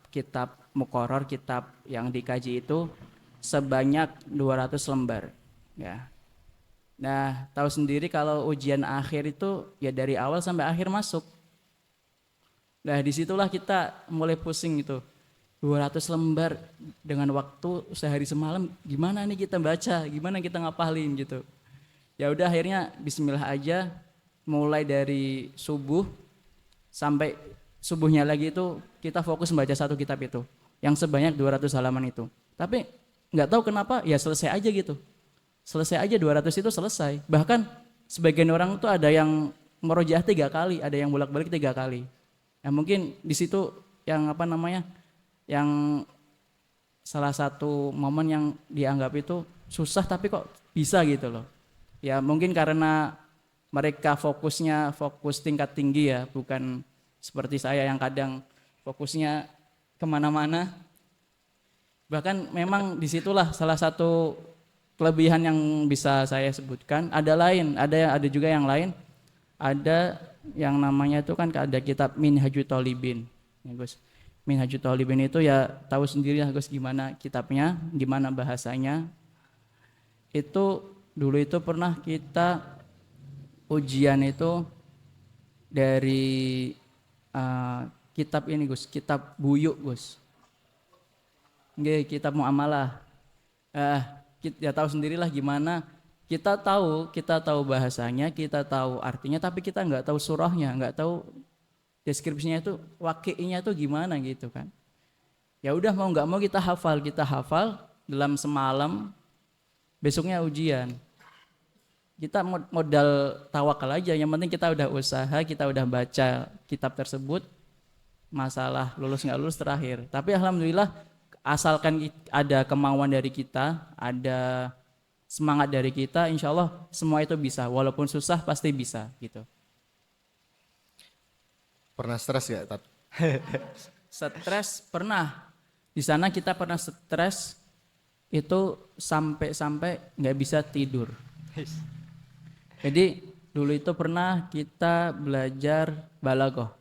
muqarrar, kitab yang dikaji itu sebanyak 200 lembar ya. Nah, tahu sendiri kalau ujian akhir itu ya dari awal sampai akhir masuk. Nah, disitulah kita mulai pusing itu. 200 lembar dengan waktu sehari semalam, gimana nih kita baca, gimana kita ngapalin gitu. Ya udah akhirnya bismillah aja, mulai dari subuh sampai subuhnya lagi itu kita fokus membaca satu kitab itu yang sebanyak 200 halaman itu. Tapi nggak tahu kenapa ya selesai aja gitu. Selesai aja 200 itu selesai. Bahkan sebagian orang tuh ada yang merojaah 3 kali, ada yang bolak-balik 3 kali. Ya mungkin di situ yang yang salah satu momen yang dianggap itu susah tapi kok bisa gitu loh. Ya mungkin karena mereka fokus tingkat tinggi ya, bukan seperti saya yang kadang fokusnya kemana-mana. Bahkan memang disitulah salah satu kelebihan yang bisa saya sebutkan. Ada juga yang lain. Ada yang namanya itu kan ada kitab Minhajut Thalibin. Ya, Gus. Minhajut Thalibin itu ya tahu sendiri ya Gus gimana kitabnya, gimana bahasanya. Itu dulu itu pernah kita ujian itu dari kitab ini Gus, kitab Buyuk Gus. Nggih, kitab muamalah. Ya tahu sendirilah gimana kita tahu bahasanya, kita tahu artinya, tapi kita nggak tahu surahnya, nggak tahu deskripsinya itu waqi'nya itu gimana gitu kan. Ya udah mau nggak mau kita hafal dalam semalam, besoknya ujian. Kita modal tawakal aja, yang penting kita udah usaha, kita udah baca kitab tersebut, masalah lulus nggak lulus terakhir. Tapi alhamdulillah asalkan ada kemauan dari kita, ada semangat dari kita, insya Allah semua itu bisa, walaupun susah pasti bisa gitu. Pernah stres gak, Tat? Stres pernah. Di sana kita pernah stres itu sampai nggak bisa tidur. Jadi dulu itu pernah kita belajar balaghah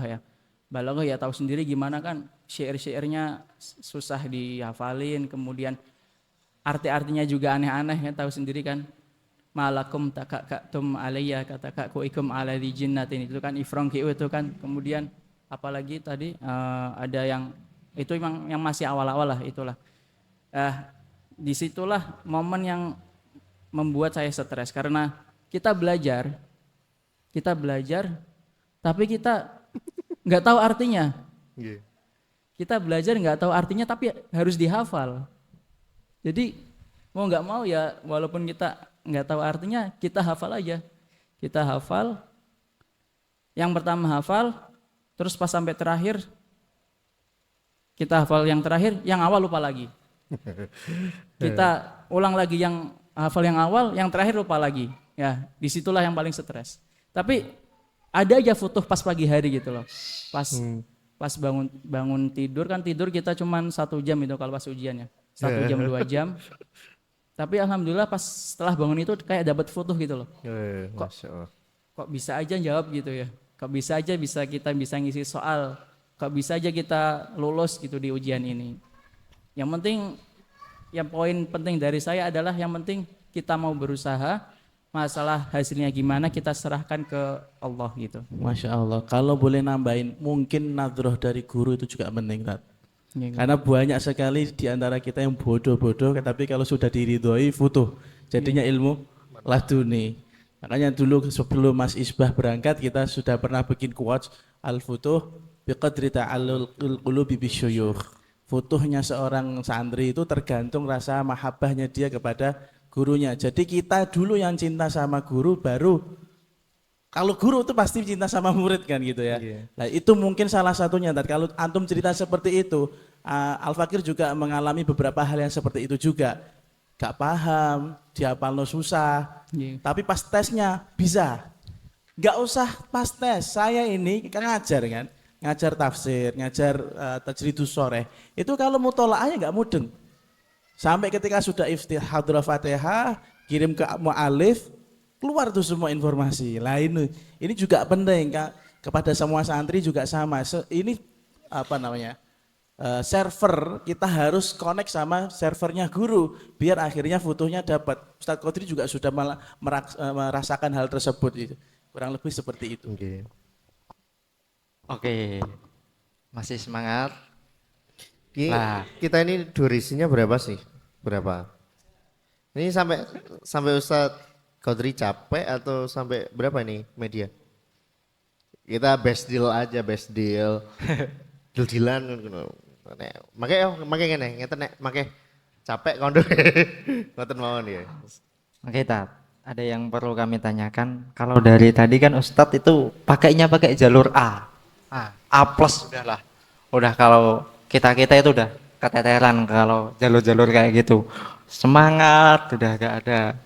ya. Balaghah ya tahu sendiri gimana kan, syair-syairnya susah dihafalin, kemudian arti-artinya juga aneh-aneh ya, tahu sendiri kan. Malakum takakatum alayya katakaku ikum ala di jinnatin, itu kan ifrongkiu itu kan. Kemudian apalagi tadi ada yang itu yang masih awal-awal lah itulah. Disitulah momen yang membuat saya stres karena kita belajar tapi kita nggak tahu artinya. Kita belajar nggak tahu artinya tapi harus dihafal. Jadi mau nggak mau ya walaupun kita nggak tahu artinya kita hafal aja. Kita hafal. Yang pertama hafal, terus pas sampai terakhir kita hafal yang terakhir, yang awal lupa lagi. Kita ulang lagi yang hafal yang awal, yang terakhir lupa lagi. Ya, disitulah yang paling stres. Tapi ada aja futuh pas pagi hari gitu loh. Pas bangun tidur kan, tidur kita cuman 1 jam itu kalau pas ujiannya. 1 jam 2 jam. Tapi alhamdulillah pas setelah bangun itu kayak dapat futuh gitu loh. Kok bisa aja jawab gitu ya. Kok bisa aja kita bisa ngisi soal. Kok bisa aja kita lulus gitu di ujian ini. Yang penting, yang poin penting dari saya adalah yang penting kita mau berusaha, masalah hasilnya gimana kita serahkan ke Allah gitu. Masya Allah. Kalau boleh nambahin, mungkin nadroh dari guru itu juga penting, Tat. Ya, Karena banyak sekali di antara kita yang bodoh-bodoh, tapi kalau sudah diridhoi futuh, jadinya ilmu laduni. Makanya dulu sebelum Mas Isbah berangkat, kita sudah pernah bikin quotes al-futuh biqadri ta'allul qulubi bisyuyukh. Futuhnya seorang santri itu tergantung rasa mahabbahnya dia kepada gurunya. Jadi kita dulu yang cinta sama guru, baru kalau guru itu pasti cinta sama murid kan gitu ya. Nah itu mungkin salah satunya. Dan kalau antum cerita seperti itu, Al-Fakir juga mengalami beberapa hal yang seperti itu juga. Gak paham, dihafalno susah, Iya. tapi pas tesnya bisa. Gak usah pas tes, saya ini kan ngajar kan, ngajar tafsir, ngajar tajridus shoreh. Itu kalau mutolaahnya gak mudeng. Sampai ketika sudah hadrah Fatihah, kirim ke mu'alif, keluar tuh semua informasi. Lah ini juga penting Kak, kepada semua santri juga sama. Ini apa namanya? Server kita harus connect sama servernya guru biar akhirnya futuhnya dapat. Ustadz Qadri juga sudah merasakan hal tersebut itu. Kurang lebih seperti itu. Oke. Oke. Masih semangat? Nah, kita ini durasinya berapa sih? Berapa? Ini sampai Ustadz Qadri capek atau sampai berapa nih media? Kita best deal aja, best deal. Deal-dealan makanya ngene, ngeten nek make capek kondo. Ngoten mawon ya. Oke, Tat. Ada yang perlu kami tanyakan. Kalau dari tadi kan Ustadz itu pakai jalur A. A plus udahlah. Udah kalau kita itu udah keteteran kalau jalur-jalur kayak gitu. Semangat udah gak ada.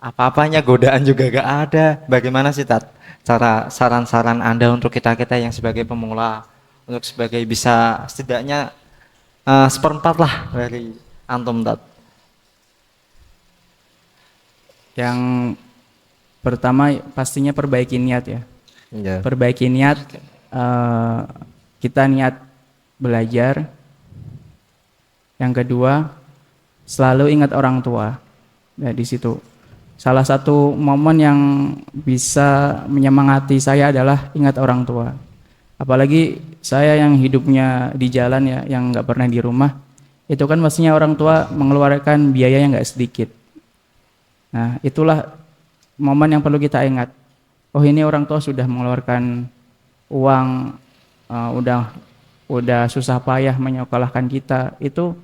Apa-apanya, godaan juga gak ada. Bagaimana sih, Tat? Cara saran-saran Anda untuk kita yang sebagai pemula, untuk sebagai bisa setidaknya seperempat lah dari antum, Tat. Yang pertama pastinya perbaiki niat ya. Iya. Perbaiki niat, kita niat belajar. Yang kedua, selalu ingat orang tua. Nah, di situ salah satu momen yang bisa menyemangati saya adalah ingat orang tua. Apalagi saya yang hidupnya di jalan ya, yang nggak pernah di rumah, itu kan mestinya orang tua mengeluarkan biaya yang nggak sedikit. Nah, itulah momen yang perlu kita ingat. Oh, ini orang tua sudah mengeluarkan uang, udah susah payah menyekolahkan kita. Itu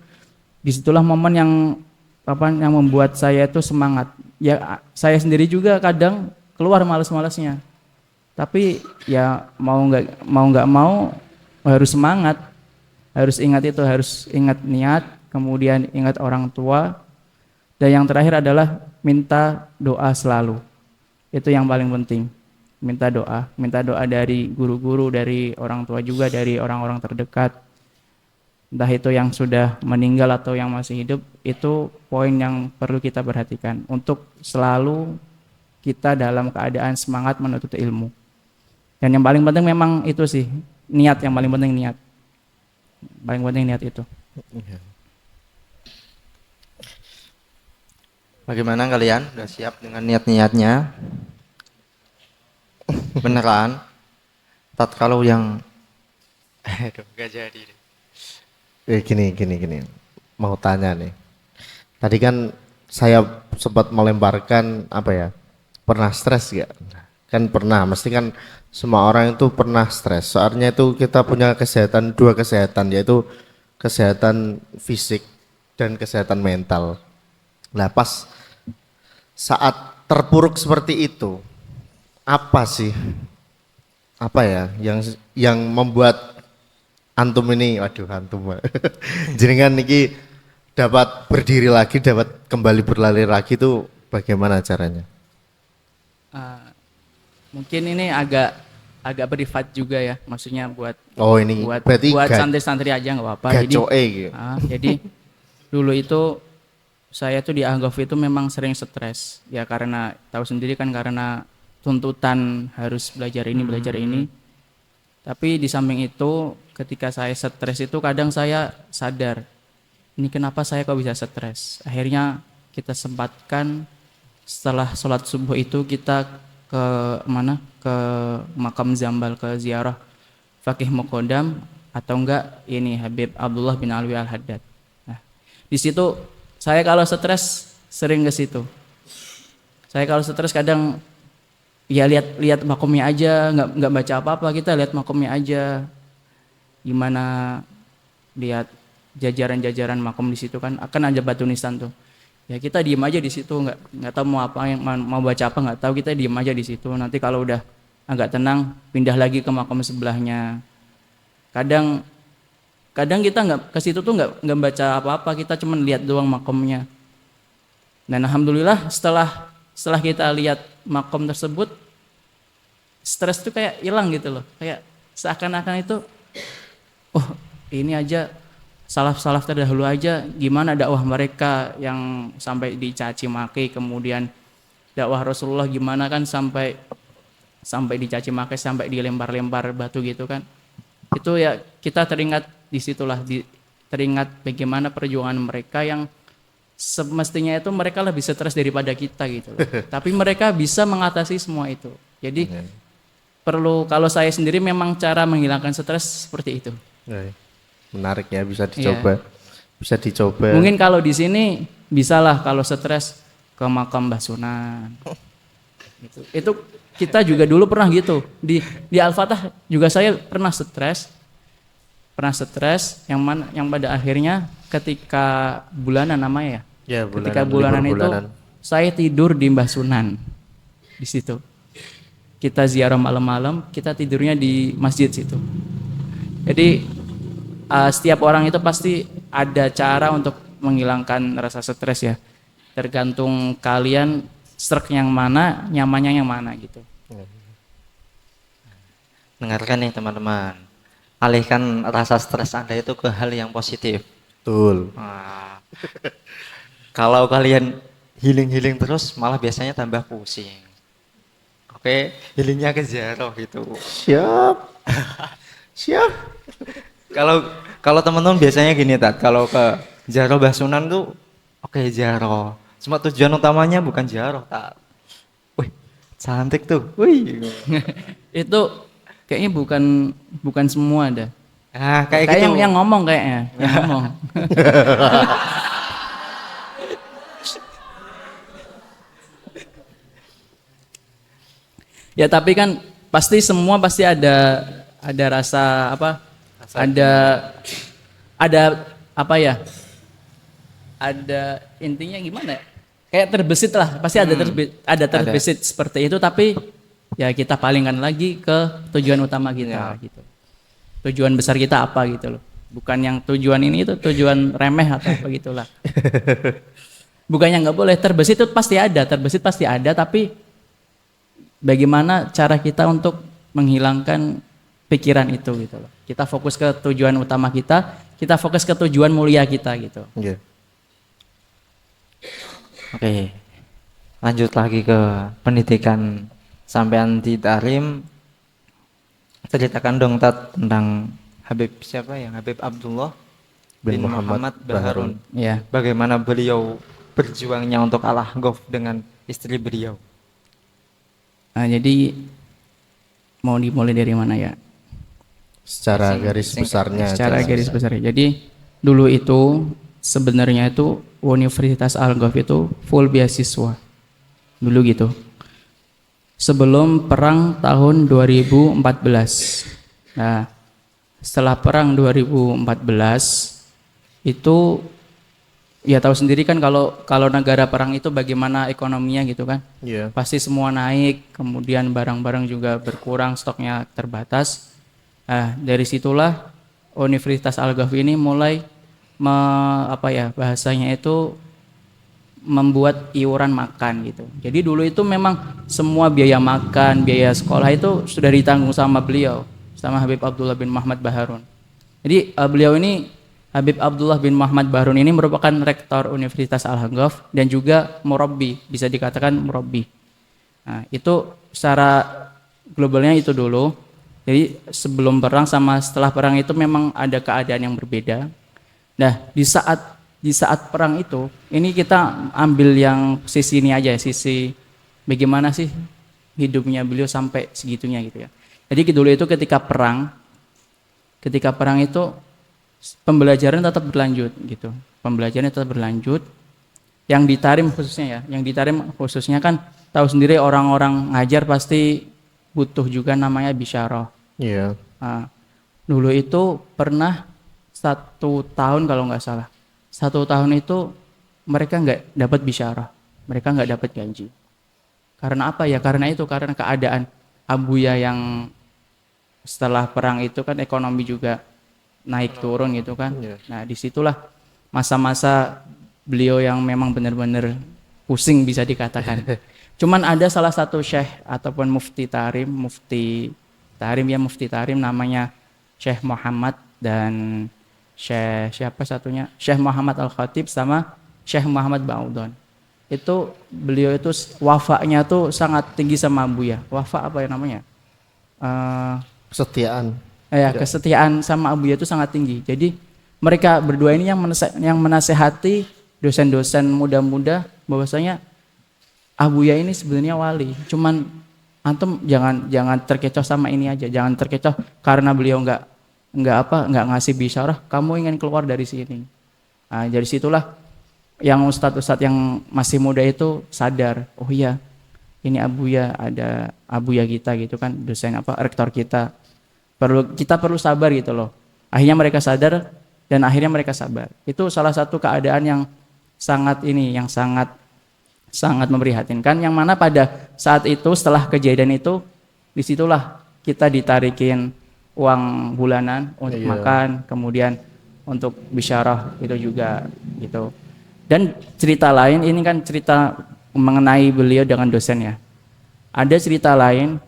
disitulah momen yang membuat saya itu semangat. Ya, saya sendiri juga kadang keluar malas-malasnya. Tapi ya mau nggak mau harus semangat, harus ingat itu, harus ingat niat, kemudian ingat orang tua, dan yang terakhir adalah minta doa selalu. Itu yang paling penting, minta doa dari guru-guru, dari orang tua juga, dari orang-orang terdekat, entah itu yang sudah meninggal atau yang masih hidup. Itu poin yang perlu kita perhatikan untuk selalu kita dalam keadaan semangat menuntut ilmu. Dan yang paling penting memang itu sih, niat. Yang paling penting niat, paling penting niat itu. Bagaimana kalian? Udah siap dengan niat-niatnya? Beneran? Tat, kalau yang gak jadi deh. Gini. Mau tanya nih. Tadi kan saya sempat melemparkan apa ya? Pernah stres gak? Kan pernah, mesti kan semua orang itu pernah stres. Soalnya itu kita punya kesehatan, dua kesehatan, yaitu kesehatan fisik dan kesehatan mental. Nah, pas saat terpuruk seperti itu, apa sih? Apa ya yang membuat antum ini, antum jenengan niki dapat berdiri lagi, dapat kembali berlari lagi, itu bagaimana caranya? Mungkin ini agak privat juga ya, maksudnya buat ini buat berarti santri-santri aja nggak apa-apa. Jadi dulu itu saya tuh di Ahgaf itu memang sering stres ya, karena tahu sendiri kan, karena tuntutan harus belajar ini. Tapi di samping itu ketika saya stres itu kadang saya sadar, ini kenapa saya kok bisa stres. Akhirnya kita sempatkan setelah sholat subuh itu kita ke mana? Ke makam Zambal, ke ziarah Fakih Muqaddam atau enggak ini Habib Abdullah bin Alwi Al-Haddad. Nah, di situ saya kalau stres sering ke situ. Saya kalau stres kadang ya lihat makomnya aja, nggak baca apa-apa, kita lihat makomnya aja. Gimana lihat jajaran-jajaran makom di situ kan akan ada batu nisan tuh. Ya kita diem aja di situ, nggak tahu mau apa, yang mau baca apa nggak tahu, kita diem aja di situ. Nanti kalau udah agak tenang pindah lagi ke makom sebelahnya. Kadang kita nggak ke situ tuh nggak baca apa-apa, kita cuma lihat doang makomnya. Dan alhamdulillah setelah kita lihat makom tersebut, stres tuh kayak hilang gitu loh, kayak seakan-akan itu, oh ini aja salaf terdahulu aja gimana dakwah mereka yang sampai dicaci maki, kemudian dakwah Rasulullah gimana kan sampai dicaci maki, sampai dilempar-lempar batu gitu kan. Itu ya kita teringat disitulah, teringat bagaimana perjuangan mereka yang semestinya itu mereka lebih stres daripada kita gitu loh. Tapi mereka bisa mengatasi semua itu. Jadi perlu, kalau saya sendiri memang cara menghilangkan stres seperti itu. Menarik ya, bisa dicoba. Bisa dicoba. Mungkin kalau di sini bisalah kalau stres ke makam Mbah Sunan. Itu kita juga dulu pernah gitu. Di Al-Fatah juga saya pernah stres yang pada akhirnya ketika bulanan namanya ya. Ketika bulanan itu saya tidur di Mbah Sunan di situ. Kita ziarah malam-malam, kita tidurnya di masjid situ. Jadi setiap orang itu pasti ada cara untuk menghilangkan rasa stres ya. Tergantung kalian stroke yang mana, nyamannya yang mana gitu. Dengarkan nih teman-teman, alihkan rasa stres Anda itu ke hal yang positif. Betul. Nah, kalau kalian healing terus malah biasanya tambah pusing. Oke, healingnya ke ziarah gitu. Siap. Kalau teman-teman biasanya gini Tat, kalau ke ziarah Mbah Sunan tuh oke ziarah. Cuma tujuan utamanya bukan ziarah Tat. Wih, cantik tuh. Wih. Itu kayaknya bukan semua ada. Ah, kayak gitu. Yang ngomong kayaknya, yang ngomong. Ya tapi kan semua pasti ada rasa apa? Ada apa ya? Ada intinya gimana? Kayak terbesit lah, pasti ada terbesit seperti itu, tapi ya kita palingkan lagi ke tujuan utama kita gitu. Tujuan besar kita apa gitu loh. Bukan yang tujuan ini itu tujuan remeh atau apa gitulah. Bukannya nggak boleh, terbesit itu pasti ada, tapi bagaimana cara kita untuk menghilangkan pikiran itu gitu loh. Kita fokus ke tujuan utama kita fokus ke tujuan mulia kita gitu. Yeah. Oke, lanjut lagi ke pendidikan sampean di Tarim. Ceritakan dong Tat tentang Habib siapa yang Habib Abdullah bin Muhammad Baharun. Ya. Bagaimana beliau berjuangnya untuk Al-Ahqaf dengan istri beliau. Nah, jadi mau dimulai dari mana ya? Secara garis besarnya. Secara garis besarnya. Jadi dulu itu sebenarnya itu Universitas Al-Ghaf itu full beasiswa. Dulu gitu. Sebelum perang tahun 2014. Nah, setelah perang 2014 itu ya tahu sendiri kan kalau negara perang itu bagaimana ekonominya gitu kan. Iya. Pasti semua naik, kemudian barang-barang juga berkurang, stoknya terbatas. Nah, dari situlah Universitas Al-Ghaf ini mulai bahasanya itu membuat iuran makan gitu. Jadi dulu itu memang semua biaya makan, biaya sekolah itu sudah ditanggung sama beliau, sama Habib Abdullah bin Muhammad Baharun. Jadi beliau ini Habib Abdullah bin Muhammad Baharun ini merupakan rektor Universitas Al-Ghaf dan juga murabbi, bisa dikatakan murabbi. Nah, itu secara globalnya itu dulu. Jadi sebelum perang sama setelah perang itu memang ada keadaan yang berbeda. Nah, di saat di saat perang itu, ini kita ambil yang sisi ini aja ya, sisi bagaimana sih hidupnya beliau sampai segitunya gitu ya. Jadi dulu itu ketika perang itu pembelajaran tetap berlanjut gitu. Pembelajarannya tetap berlanjut. Yang di Tarim khususnya kan tahu sendiri orang-orang ngajar pasti butuh juga namanya bisyarah. Iya. Nah, dulu itu pernah 1 tahun kalau nggak salah. 1 tahun itu mereka nggak dapat bisyarah, mereka nggak dapat gaji. Karena apa ya? Karena keadaan Abuya yang setelah perang itu kan ekonomi juga naik turun gitu kan. Nah disitulah masa-masa beliau yang memang benar-benar pusing bisa dikatakan. Cuman ada salah satu syekh ataupun mufti Tarim namanya Syekh Muhammad dan Syekh Muhammad Al-Khatib sama Syekh Muhammad Ba'udon. Itu beliau itu wafaknya tuh sangat tinggi sama Abuya. Wafa apa ya namanya? Kesetiaan. Kesetiaan sama Abuya itu sangat tinggi. Jadi mereka berdua ini yang menasehati dosen-dosen muda-muda bahwasanya Abuya ini sebenarnya wali. Cuman antum jangan terkecoh sama ini aja. Jangan terkecoh karena beliau nggak ngasih bisyarah, kamu ingin keluar dari sini. Nah, dari situlah yang ustadz-ustadz yang masih muda itu sadar, oh iya, ini ada Abuya kita gitu kan, dosen rektor kita. Kita perlu sabar gitu loh. Akhirnya mereka sadar dan akhirnya mereka sabar. Itu salah satu keadaan yang sangat memprihatinkan, yang mana pada saat itu setelah kejadian itu disitulah kita ditarikin uang bulanan untuk makan, kemudian untuk bisyarah itu juga gitu. Dan cerita lain, ini kan cerita mengenai beliau dengan dosen ya. Ada cerita lain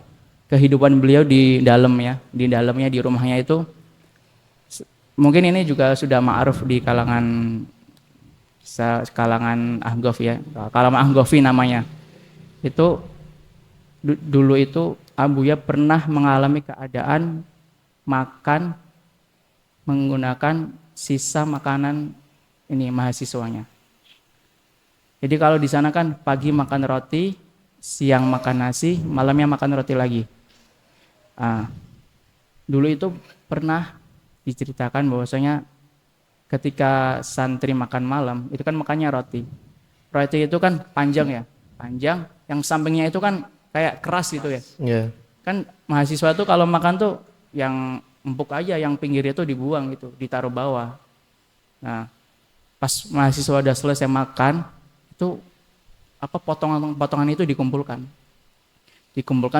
kehidupan beliau di dalamnya di rumahnya itu, mungkin ini juga sudah ma'ruf di kalangan Ahgof ya, kalangan Ahgofi namanya. Itu dulu itu Abuya pernah mengalami keadaan makan menggunakan sisa makanan ini mahasiswanya. Jadi kalau di sana kan pagi makan roti, siang makan nasi, malamnya makan roti lagi. Dulu itu pernah diceritakan bahwasanya ketika santri makan malam itu kan makannya roti. Roti itu kan panjang, yang sampingnya itu kan kayak keras gitu ya. Yeah. Kan mahasiswa tuh kalau makan tuh yang empuk aja, yang pinggirnya tuh dibuang gitu, ditaruh bawah. Nah, pas mahasiswa udah selesai makan, itu potongan-potongan itu dikumpulkan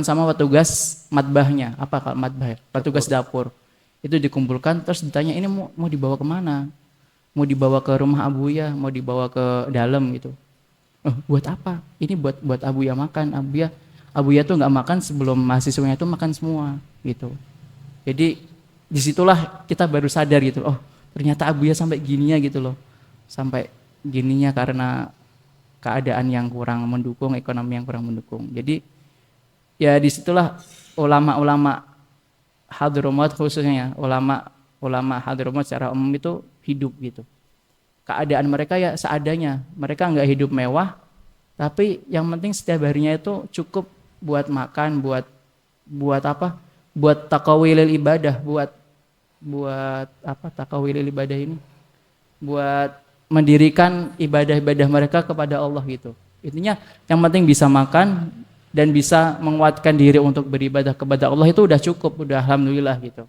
sama petugas matbahnya, petugas dapur. Itu dikumpulkan, terus ditanya ini mau dibawa kemana? Mau dibawa ke rumah Abuya, mau dibawa ke dalam gitu. Buat apa? Ini buat Abuya makan. Abuya tuh nggak makan sebelum mahasiswanya itu makan semua gitu. Jadi disitulah kita baru sadar gitu. Oh ternyata Abuya sampai gininya gitu loh. Sampai gininya karena keadaan yang kurang mendukung, ekonomi yang kurang mendukung. Jadi ya disitulah ulama-ulama Hadramut khususnya, ulama Hadramut secara umum itu hidup gitu. Keadaan mereka ya seadanya. Mereka nggak hidup mewah, tapi yang penting setiap harinya itu cukup buat makan, buat apa? Buat takawilil ibadah, buat takawilil ibadah ini? Buat mendirikan ibadah-ibadah mereka kepada Allah gitu. Intinya yang penting bisa makan dan bisa menguatkan diri untuk beribadah kepada Allah itu udah cukup, udah alhamdulillah gitu.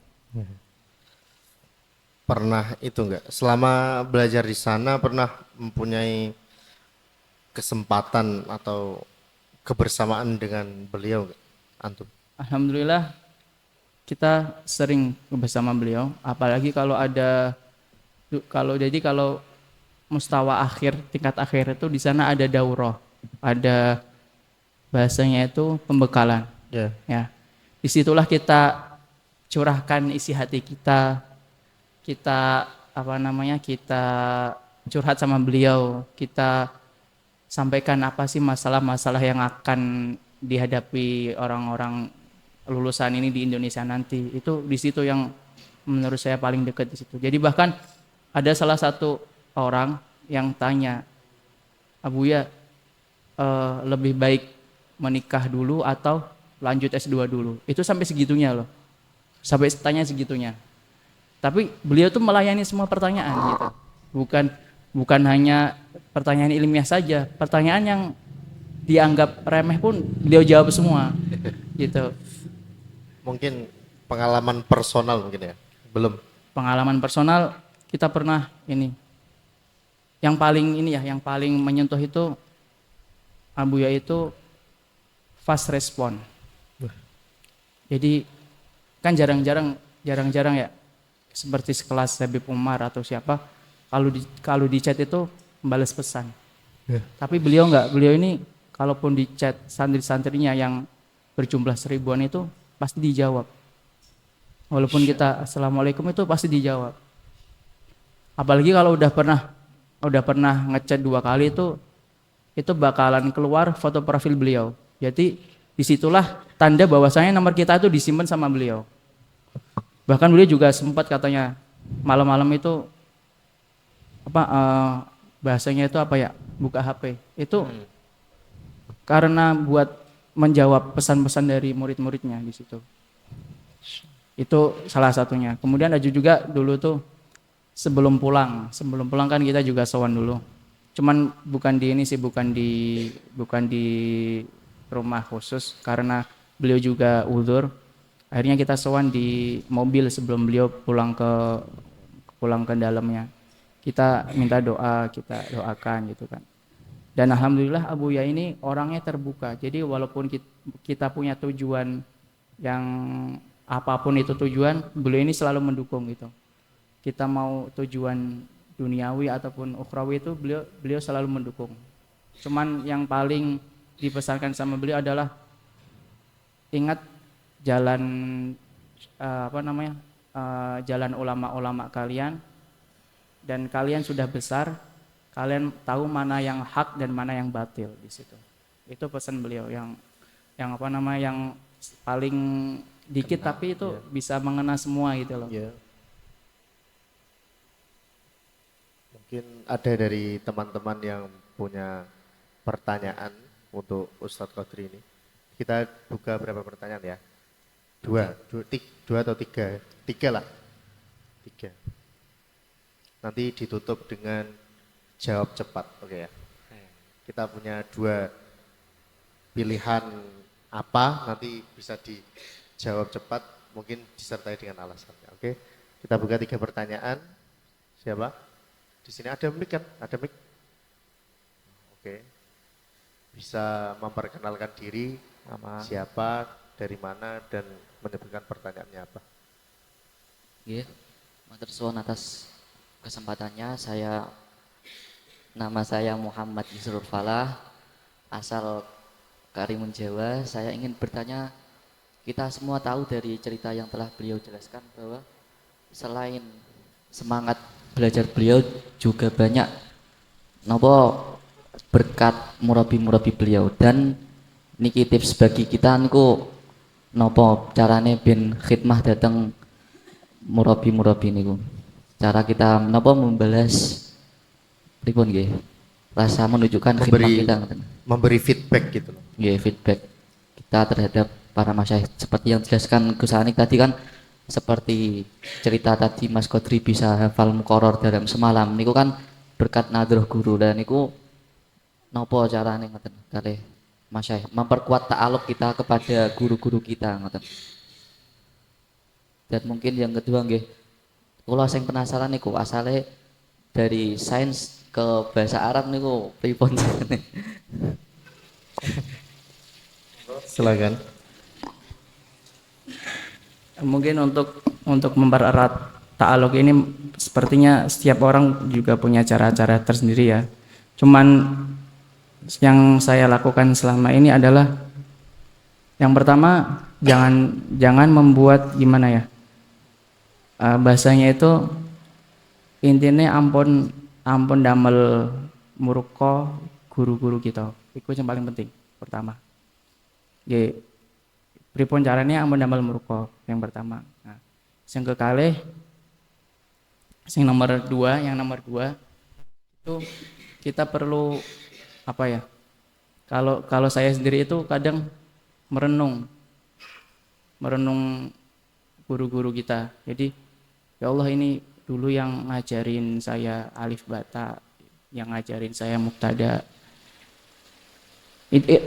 Pernah itu enggak? Selama belajar di sana pernah mempunyai kesempatan atau kebersamaan dengan beliau enggak, antum? Alhamdulillah kita sering bersama beliau, apalagi kalau mustawa akhir, tingkat akhir itu di sana ada daurah, ada bahasanya itu pembekalan. Ya. Disitulah kita curahkan isi hati kita curhat sama beliau, kita sampaikan apa sih masalah-masalah yang akan dihadapi orang-orang lulusan ini di Indonesia nanti. Itu di situ yang menurut saya paling dekat di situ. Jadi bahkan ada salah satu orang yang tanya, Abuya lebih baik menikah dulu atau lanjut S2 dulu. Itu sampai segitunya loh. Sampai tanya segitunya. Tapi beliau tuh melayani semua pertanyaan gitu. Bukan hanya pertanyaan ilmiah saja, pertanyaan yang dianggap remeh pun beliau jawab semua gitu. Mungkin pengalaman personal mungkin ya. Belum. Pengalaman personal kita pernah ini. Yang paling menyentuh itu Abuya itu fast respon. Jadi kan jarang-jarang ya seperti sekelas Habib Umar atau siapa kalau di chat itu membalas pesan. Tapi beliau enggak, beliau ini kalaupun di chat santri-santrinya yang berjumlah seribuan itu pasti dijawab. Walaupun kita assalamualaikum itu pasti dijawab. Apalagi kalau udah pernah ngechat 2 kali itu bakalan keluar foto profil beliau. Jadi disitulah tanda bahwasanya nomor kita itu disimpan sama beliau. Bahkan beliau juga sempat katanya malam-malam itu bahasanya itu apa ya, buka HP itu karena buat menjawab pesan-pesan dari murid-muridnya di situ. Itu salah satunya. Kemudian ada juga dulu tuh sebelum pulang kan kita juga sowan dulu. Cuman bukan di ini sih, bukan di rumah khusus karena beliau juga uzur. Akhirnya kita sowan di mobil sebelum beliau pulang ke dalamnya. Kita minta doa, kita doakan gitu kan. Dan alhamdulillah Abuya ini orangnya terbuka. Jadi walaupun kita punya tujuan yang apapun itu tujuan, beliau ini selalu mendukung gitu. Kita mau tujuan duniawi ataupun ukhrawi itu beliau selalu mendukung. Cuman yang paling dipesankan sama beliau adalah ingat jalan jalan ulama-ulama kalian, dan kalian sudah besar, kalian tahu mana yang hak dan mana yang batil di situ. Itu pesan beliau yang paling dikit tapi itu bisa mengena semua gitu loh. Ya. Mungkin ada dari teman-teman yang punya pertanyaan untuk Ustadz Qadri ini. Kita buka berapa pertanyaan ya? Dua atau tiga? Tiga lah. Tiga. Nanti ditutup dengan jawab cepat, oke ya? Kita punya 2 pilihan apa, nanti bisa dijawab cepat, mungkin disertai dengan alasannya, oke? Kita buka 3 pertanyaan. Siapa? Di sini ada mic kan? Ada mic? Oke. Bisa memperkenalkan diri, siapa, dari mana, dan menyebutkan pertanyaannya apa. Nggih, matur suwun atas kesempatannya. Nama saya Muhammad Yusrul Falah, asal Karimun Jawa. Saya ingin bertanya, kita semua tahu dari cerita yang telah beliau jelaskan bahwa selain semangat belajar beliau juga banyak berkat murabi-murabi beliau. Dan niki tips bagi kita niku nopo carane ben khidmah datang murabi-murabi niku. Cara kita nopo membalas pripun nggih? Rasa menunjukkan khidmah kita. Memberi feedback gitu loh. Nggih, feedback kita terhadap para masyaikh seperti yang dijelaskan Gus Anik tadi kan, seperti cerita tadi Mas Qadri bisa hafal muqarrar dalam semalam niku kan berkat nadroh guru. Dan niku nopo carane ngoten kalih masyaikh memperkuat ta'aluk kita kepada guru-guru kita ngoten. Dan mungkin yang kedua nggih, kula sing penasaran niku asale dari sains ke bahasa Arab niku pripun? Silakan. Mungkin untuk mempererat ta'aluk ini sepertinya setiap orang juga punya cara-cara tersendiri ya. Cuman yang saya lakukan selama ini adalah yang pertama jangan membuat gimana ya, bahasanya itu intinya ampun damel murko guru-guru kita. Itu yang paling penting pertama. Nggih, pripun carane ampun damel murko yang pertama. Nah, yang kekalih yang nomor dua Itu kita perlu apa ya? Kalau saya sendiri itu kadang merenung guru-guru kita. Jadi ya Allah, ini dulu yang ngajarin saya alif bata, yang ngajarin saya mubtada.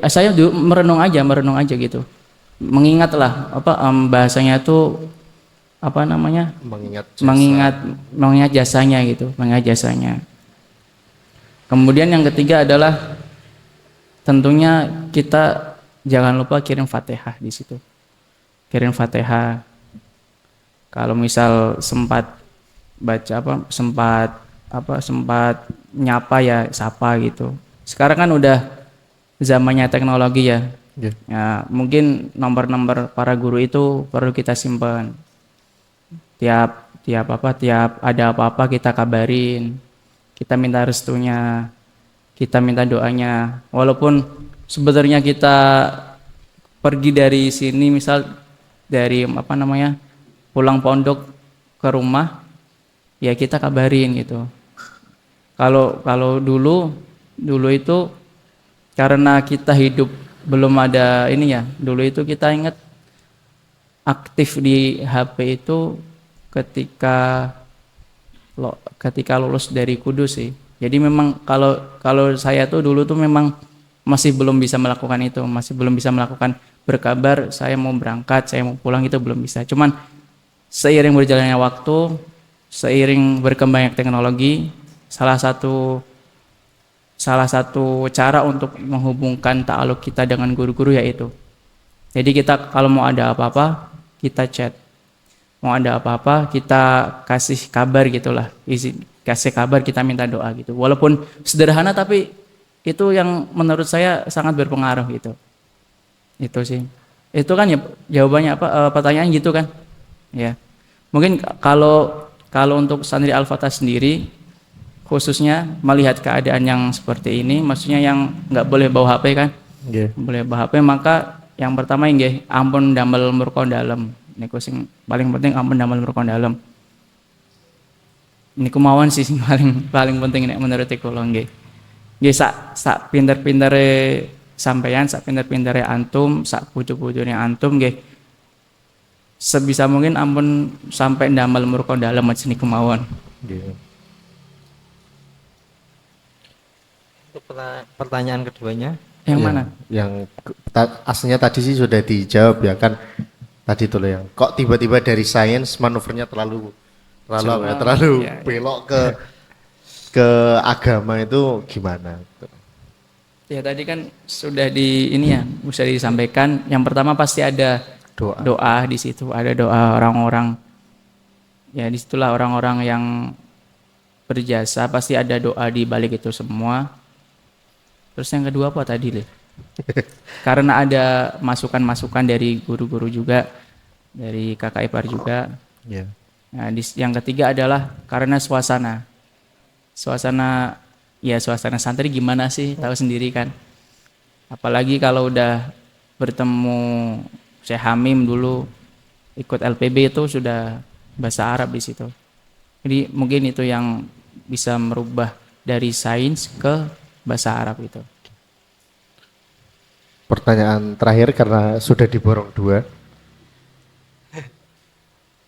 Saya merenung aja gitu. Mengingatlah bahasanya itu apa namanya? Mengingat jasanya gitu, mengingat jasanya. Kemudian yang ketiga adalah tentunya kita jangan lupa kirim Fatihah di situ. Kirim Fatihah. Kalau misal sempat baca sempat nyapa ya sapa gitu. Sekarang kan udah zamannya teknologi ya. Yeah. Ya, mungkin nomor-nomor para guru itu perlu kita simpan. Tiap ada apa-apa kita kabarin. Kita minta restunya, kita minta doanya. Walaupun sebenarnya kita pergi dari sini, misal dari pulang pondok ke rumah, ya kita kabarin gitu. Kalau dulu itu karena kita hidup belum ada ini ya. Dulu itu kita ingat aktif di HP itu ketika lulus dari Kudus sih. Jadi memang kalau saya tuh dulu tuh memang masih belum bisa melakukan itu, masih belum bisa melakukan berkabar saya mau berangkat, saya mau pulang, itu belum bisa. Cuman seiring berjalannya waktu, seiring berkembangnya teknologi, salah satu cara untuk menghubungkan ta'aluk kita dengan guru-guru yaitu. Jadi kita kalau mau ada apa-apa, kita chat. Mau ada apa-apa kita kasih kabar gitulah, kasih kabar, kita minta doa gitu. Walaupun sederhana tapi itu yang menurut saya sangat berpengaruh gitu. Itu sih. Itu kan ya jawabannya pertanyaan gitu kan. Ya. Mungkin kalau untuk santri Al-Fatah sendiri khususnya melihat keadaan yang seperti ini, maksudnya yang nggak boleh bawa HP kan. Yeah. Boleh bawa HP, maka yang pertama inggih ampun damel murko dalem. Niku sing paling penting ampun damel murko dalem. Niku mawon sih sing paling penting nek menurut kula nggih. Nggih sak pinter-pintere sampeyan, sak pinter-pintere antum, sak pucuk-pucukne antum nggih. Sebisa mungkin ampun sampai damel murko dalem aja niku mawon. Yeah. Untuk pertanyaan keduanya, Yang Ya, mana? Yang aslinya tadi sih sudah dijawab ya kan. Tadi tuh loh yang kok tiba-tiba dari sains manuvernya terlalu Iya. belok ke agama itu gimana? Ya tadi kan sudah bisa disampaikan. Yang pertama pasti ada doa di situ, ada doa orang-orang. Ya disitulah orang-orang yang berjasa, pasti ada doa di balik itu semua. Terus yang kedua apa tadi, Le? Karena ada masukan-masukan dari guru-guru juga, dari kakak ipar juga. Ya. Nah, yang ketiga adalah karena suasana santri gimana sih, tahu sendiri kan. Apalagi kalau udah bertemu Syekh Hamim dulu ikut LPB itu sudah bahasa Arab di situ. Jadi mungkin itu yang bisa merubah dari sains ke bahasa Arab itu. Pertanyaan terakhir karena sudah diborong 2.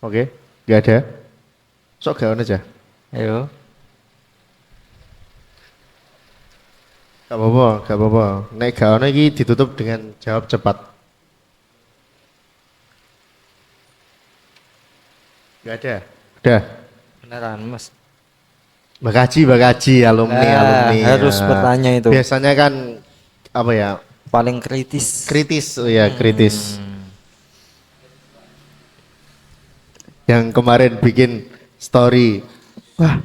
Oke, nggak ada. Sok gaun aja. ayo. Gak apa-apa. Nek gaun lagi ditutup dengan jawab cepat. Gak ada. Udah. Beneran, Mas. Bakaji alumni. Harus bertanya itu. Biasanya kan apa ya? Paling kritis. Kritis. Yang kemarin bikin story. Wah.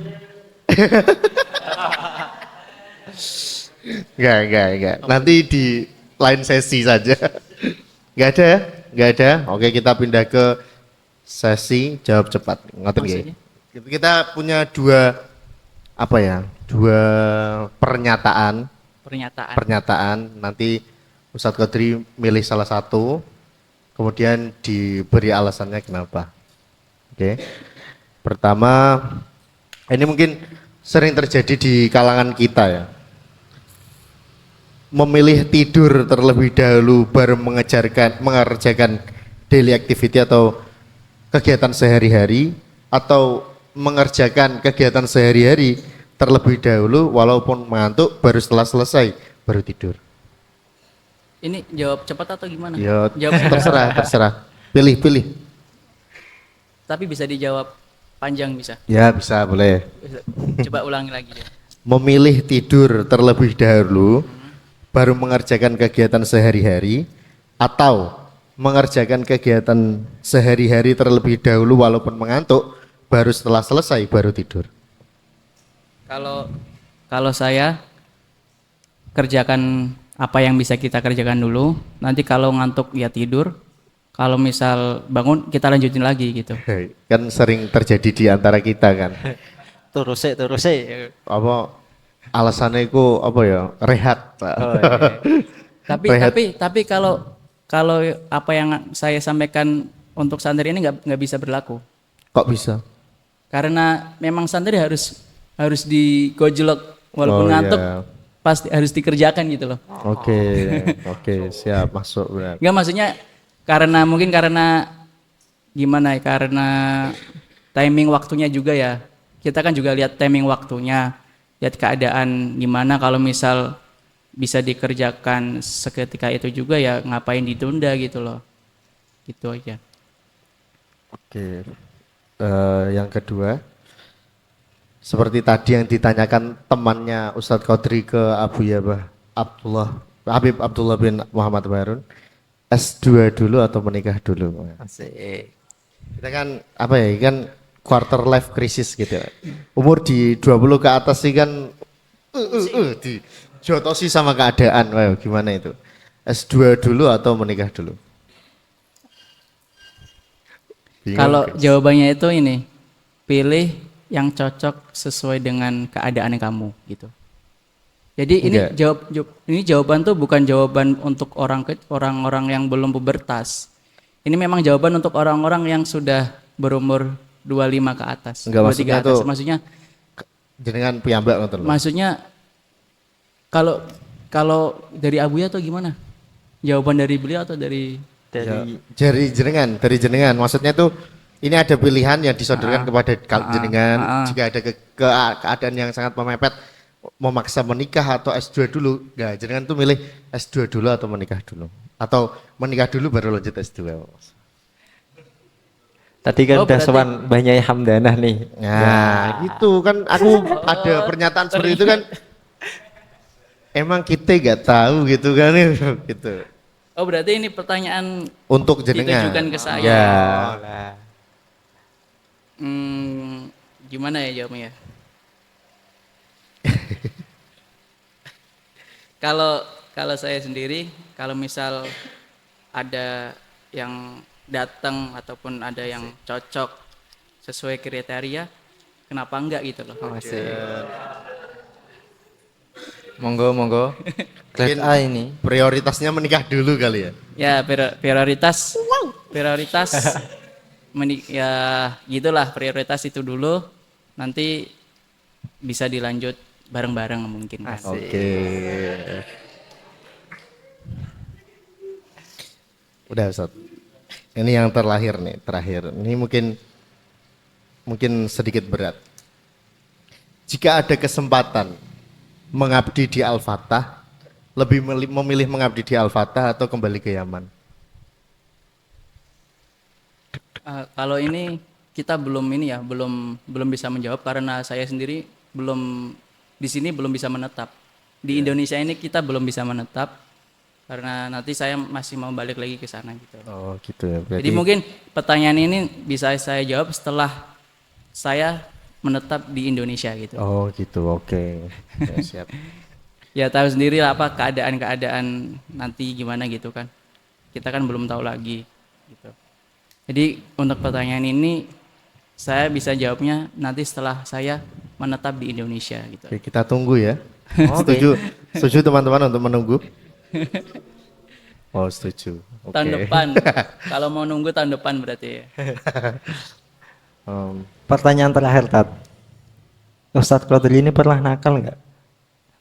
Enggak. Nanti di lain sesi saja. Enggak ada ya? Enggak ada. Oke, kita pindah ke sesi jawab cepat. Ngoten nggih. Kita punya dua pernyataan. Nanti Ustadz Qadri milih salah satu, kemudian diberi alasannya kenapa. Oke. Pertama, ini mungkin sering terjadi di kalangan kita ya. Memilih tidur terlebih dahulu baru mengerjakan daily activity atau kegiatan sehari-hari, atau mengerjakan kegiatan sehari-hari terlebih dahulu walaupun mengantuk baru setelah selesai baru tidur. Ini jawab cepat atau gimana? Ya Jawab terserah. Pilih. tapi bisa dijawab panjang bisa. Ya bisa, boleh. Coba ulangi lagi ya. Memilih tidur terlebih dahulu baru mengerjakan kegiatan sehari-hari, atau mengerjakan kegiatan sehari-hari terlebih dahulu walaupun mengantuk baru setelah selesai baru tidur. Kalau saya kerjakan apa yang bisa kita kerjakan dulu, nanti kalau ngantuk ya tidur, kalau misal bangun kita lanjutin lagi gitu. Kan sering terjadi di antara kita kan. Terus. Apa alasannya itu apa ya? Rehat. Tapi kalau apa yang saya sampaikan untuk santri ini nggak bisa berlaku. Kok bisa? Karena memang santri harus digojlok walaupun Oh, ngantuk, iya. pasti harus dikerjakan gitu loh. Oke, siap, masuk benar. Enggak, maksudnya mungkin karena gimana ya, karena timing waktunya juga ya. Kita kan juga lihat timing waktunya, lihat keadaan gimana, kalau misal bisa dikerjakan seketika itu juga ya ngapain ditunda gitu loh. Gitu aja. Oke. Yang kedua, seperti tadi yang ditanyakan temannya Ustadz Qadri ke Habib Abdullah bin Muhammad Barun, S2 dulu atau menikah dulu? Asik. Kita kan apa ya, kan quarter life crisis gitu. Umur di 20 ke atas sih kan dijotosi sama keadaan. Wah, gimana itu? S2 dulu atau menikah dulu? Bingung, Kalau guys. jawabannya itu ini, pilih yang cocok sesuai dengan keadaan kamu gitu. Jadi Enggak. ini jawaban tuh bukan jawaban untuk orang-orang yang belum pubertas. Ini memang jawaban untuk orang-orang yang sudah berumur 25 ke atas, Enggak, 23 maksudnya ke atas. tuh jenengan piyambak ngoten lho. Maksudnya kalau dari Abuya atau gimana? Jawaban dari beliau atau dari Dari jenengan. Maksudnya tuh ini ada pilihan yang disodorkan kepada jenengan. Jika ada keadaan yang sangat memepet, memaksa menikah atau S2 dulu, enggak, jenengan tuh milih S2 dulu atau menikah dulu, atau menikah dulu baru lanjut S2. Tadi kan Oh, udah berarti- sowan Mbahnya Hamdanah nih. Nah, gitu kan aku ada pernyataan seperti itu kan. Emang kita nggak tahu gitu kan gitu. Oh, berarti ini pertanyaan Untuk jenengan. ditujukan ke saya. Ya. Gimana ya jawabnya? Kalau saya sendiri, kalau misal ada yang datang ataupun ada yang cocok sesuai kriteria, kenapa enggak gitu loh? Monggo. Grade A ini. Prioritasnya menikah dulu kali ya. Ya prioritas ya gitulah, prioritas itu dulu, nanti bisa dilanjut bareng-bareng mungkin kan. Oke. Udah Ustaz. Ini yang terakhir. Ini mungkin sedikit berat. Jika ada kesempatan mengabdi di Al-Fatah, lebih memilih mengabdi di Al-Fatah atau kembali ke Yaman? Kalau ini kita belum bisa menjawab karena saya sendiri di sini belum bisa menetap. Di Indonesia ini kita belum bisa menetap karena nanti saya masih mau balik lagi ke sana gitu. Oh gitu ya. Berarti Jadi mungkin pertanyaan ini bisa saya jawab setelah saya menetap di Indonesia gitu. Oh gitu, oke. Ya, siap. Ya tahu sendiri lah apa keadaan nanti gimana gitu kan. Kita kan belum tahu lagi gitu. Jadi untuk pertanyaan ini saya bisa jawabnya nanti setelah saya menetap di Indonesia gitu. Oke, kita tunggu ya. Setuju teman-teman untuk menunggu? Oh setuju. Oke. Tahun depan. Kalau mau nunggu tahun depan berarti ya. Pertanyaan terakhir, Tat. Ustadz Qadri ini pernah nakal nggak?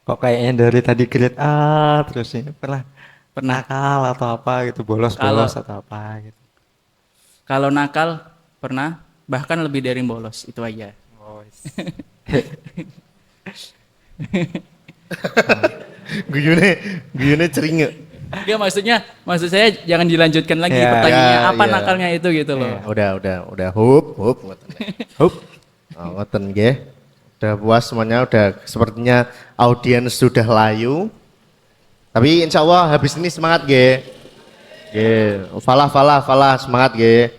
Kok kayaknya dari tadi grade A terus ini pernah nakal atau apa gitu, bolos-bolos atau apa gitu. Kalau nakal pernah, bahkan lebih dari bolos, itu aja. Guyune ceringe. Dia maksud saya jangan dilanjutkan lagi Ya, pertanyaannya ya, apa ya. nakalnya itu gitu loh. Udah hup ngoten. Hup. Oh, ngoten nggih. Udah puas semuanya, udah sepertinya audiens sudah layu. Tapi insya Allah habis ini semangat nggih. Nggih, falah semangat nggih.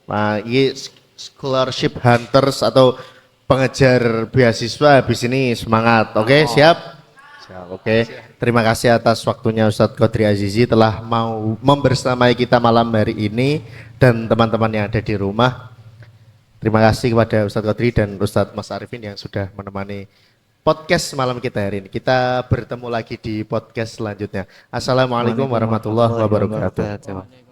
Nah, ini scholarship hunters atau pengejar beasiswa habis ini semangat. Oke, siap? Siap, oke. Terima kasih atas waktunya Ustadz Qadri Azizi telah mau membersamai kita malam hari ini dan teman-teman yang ada di rumah. Terima kasih kepada Ustadz Qadri dan Ustadz Mas Arifin yang sudah menemani podcast malam kita hari ini. Kita bertemu lagi di podcast selanjutnya. Assalamualaikum warahmatullahi wabarakatuh.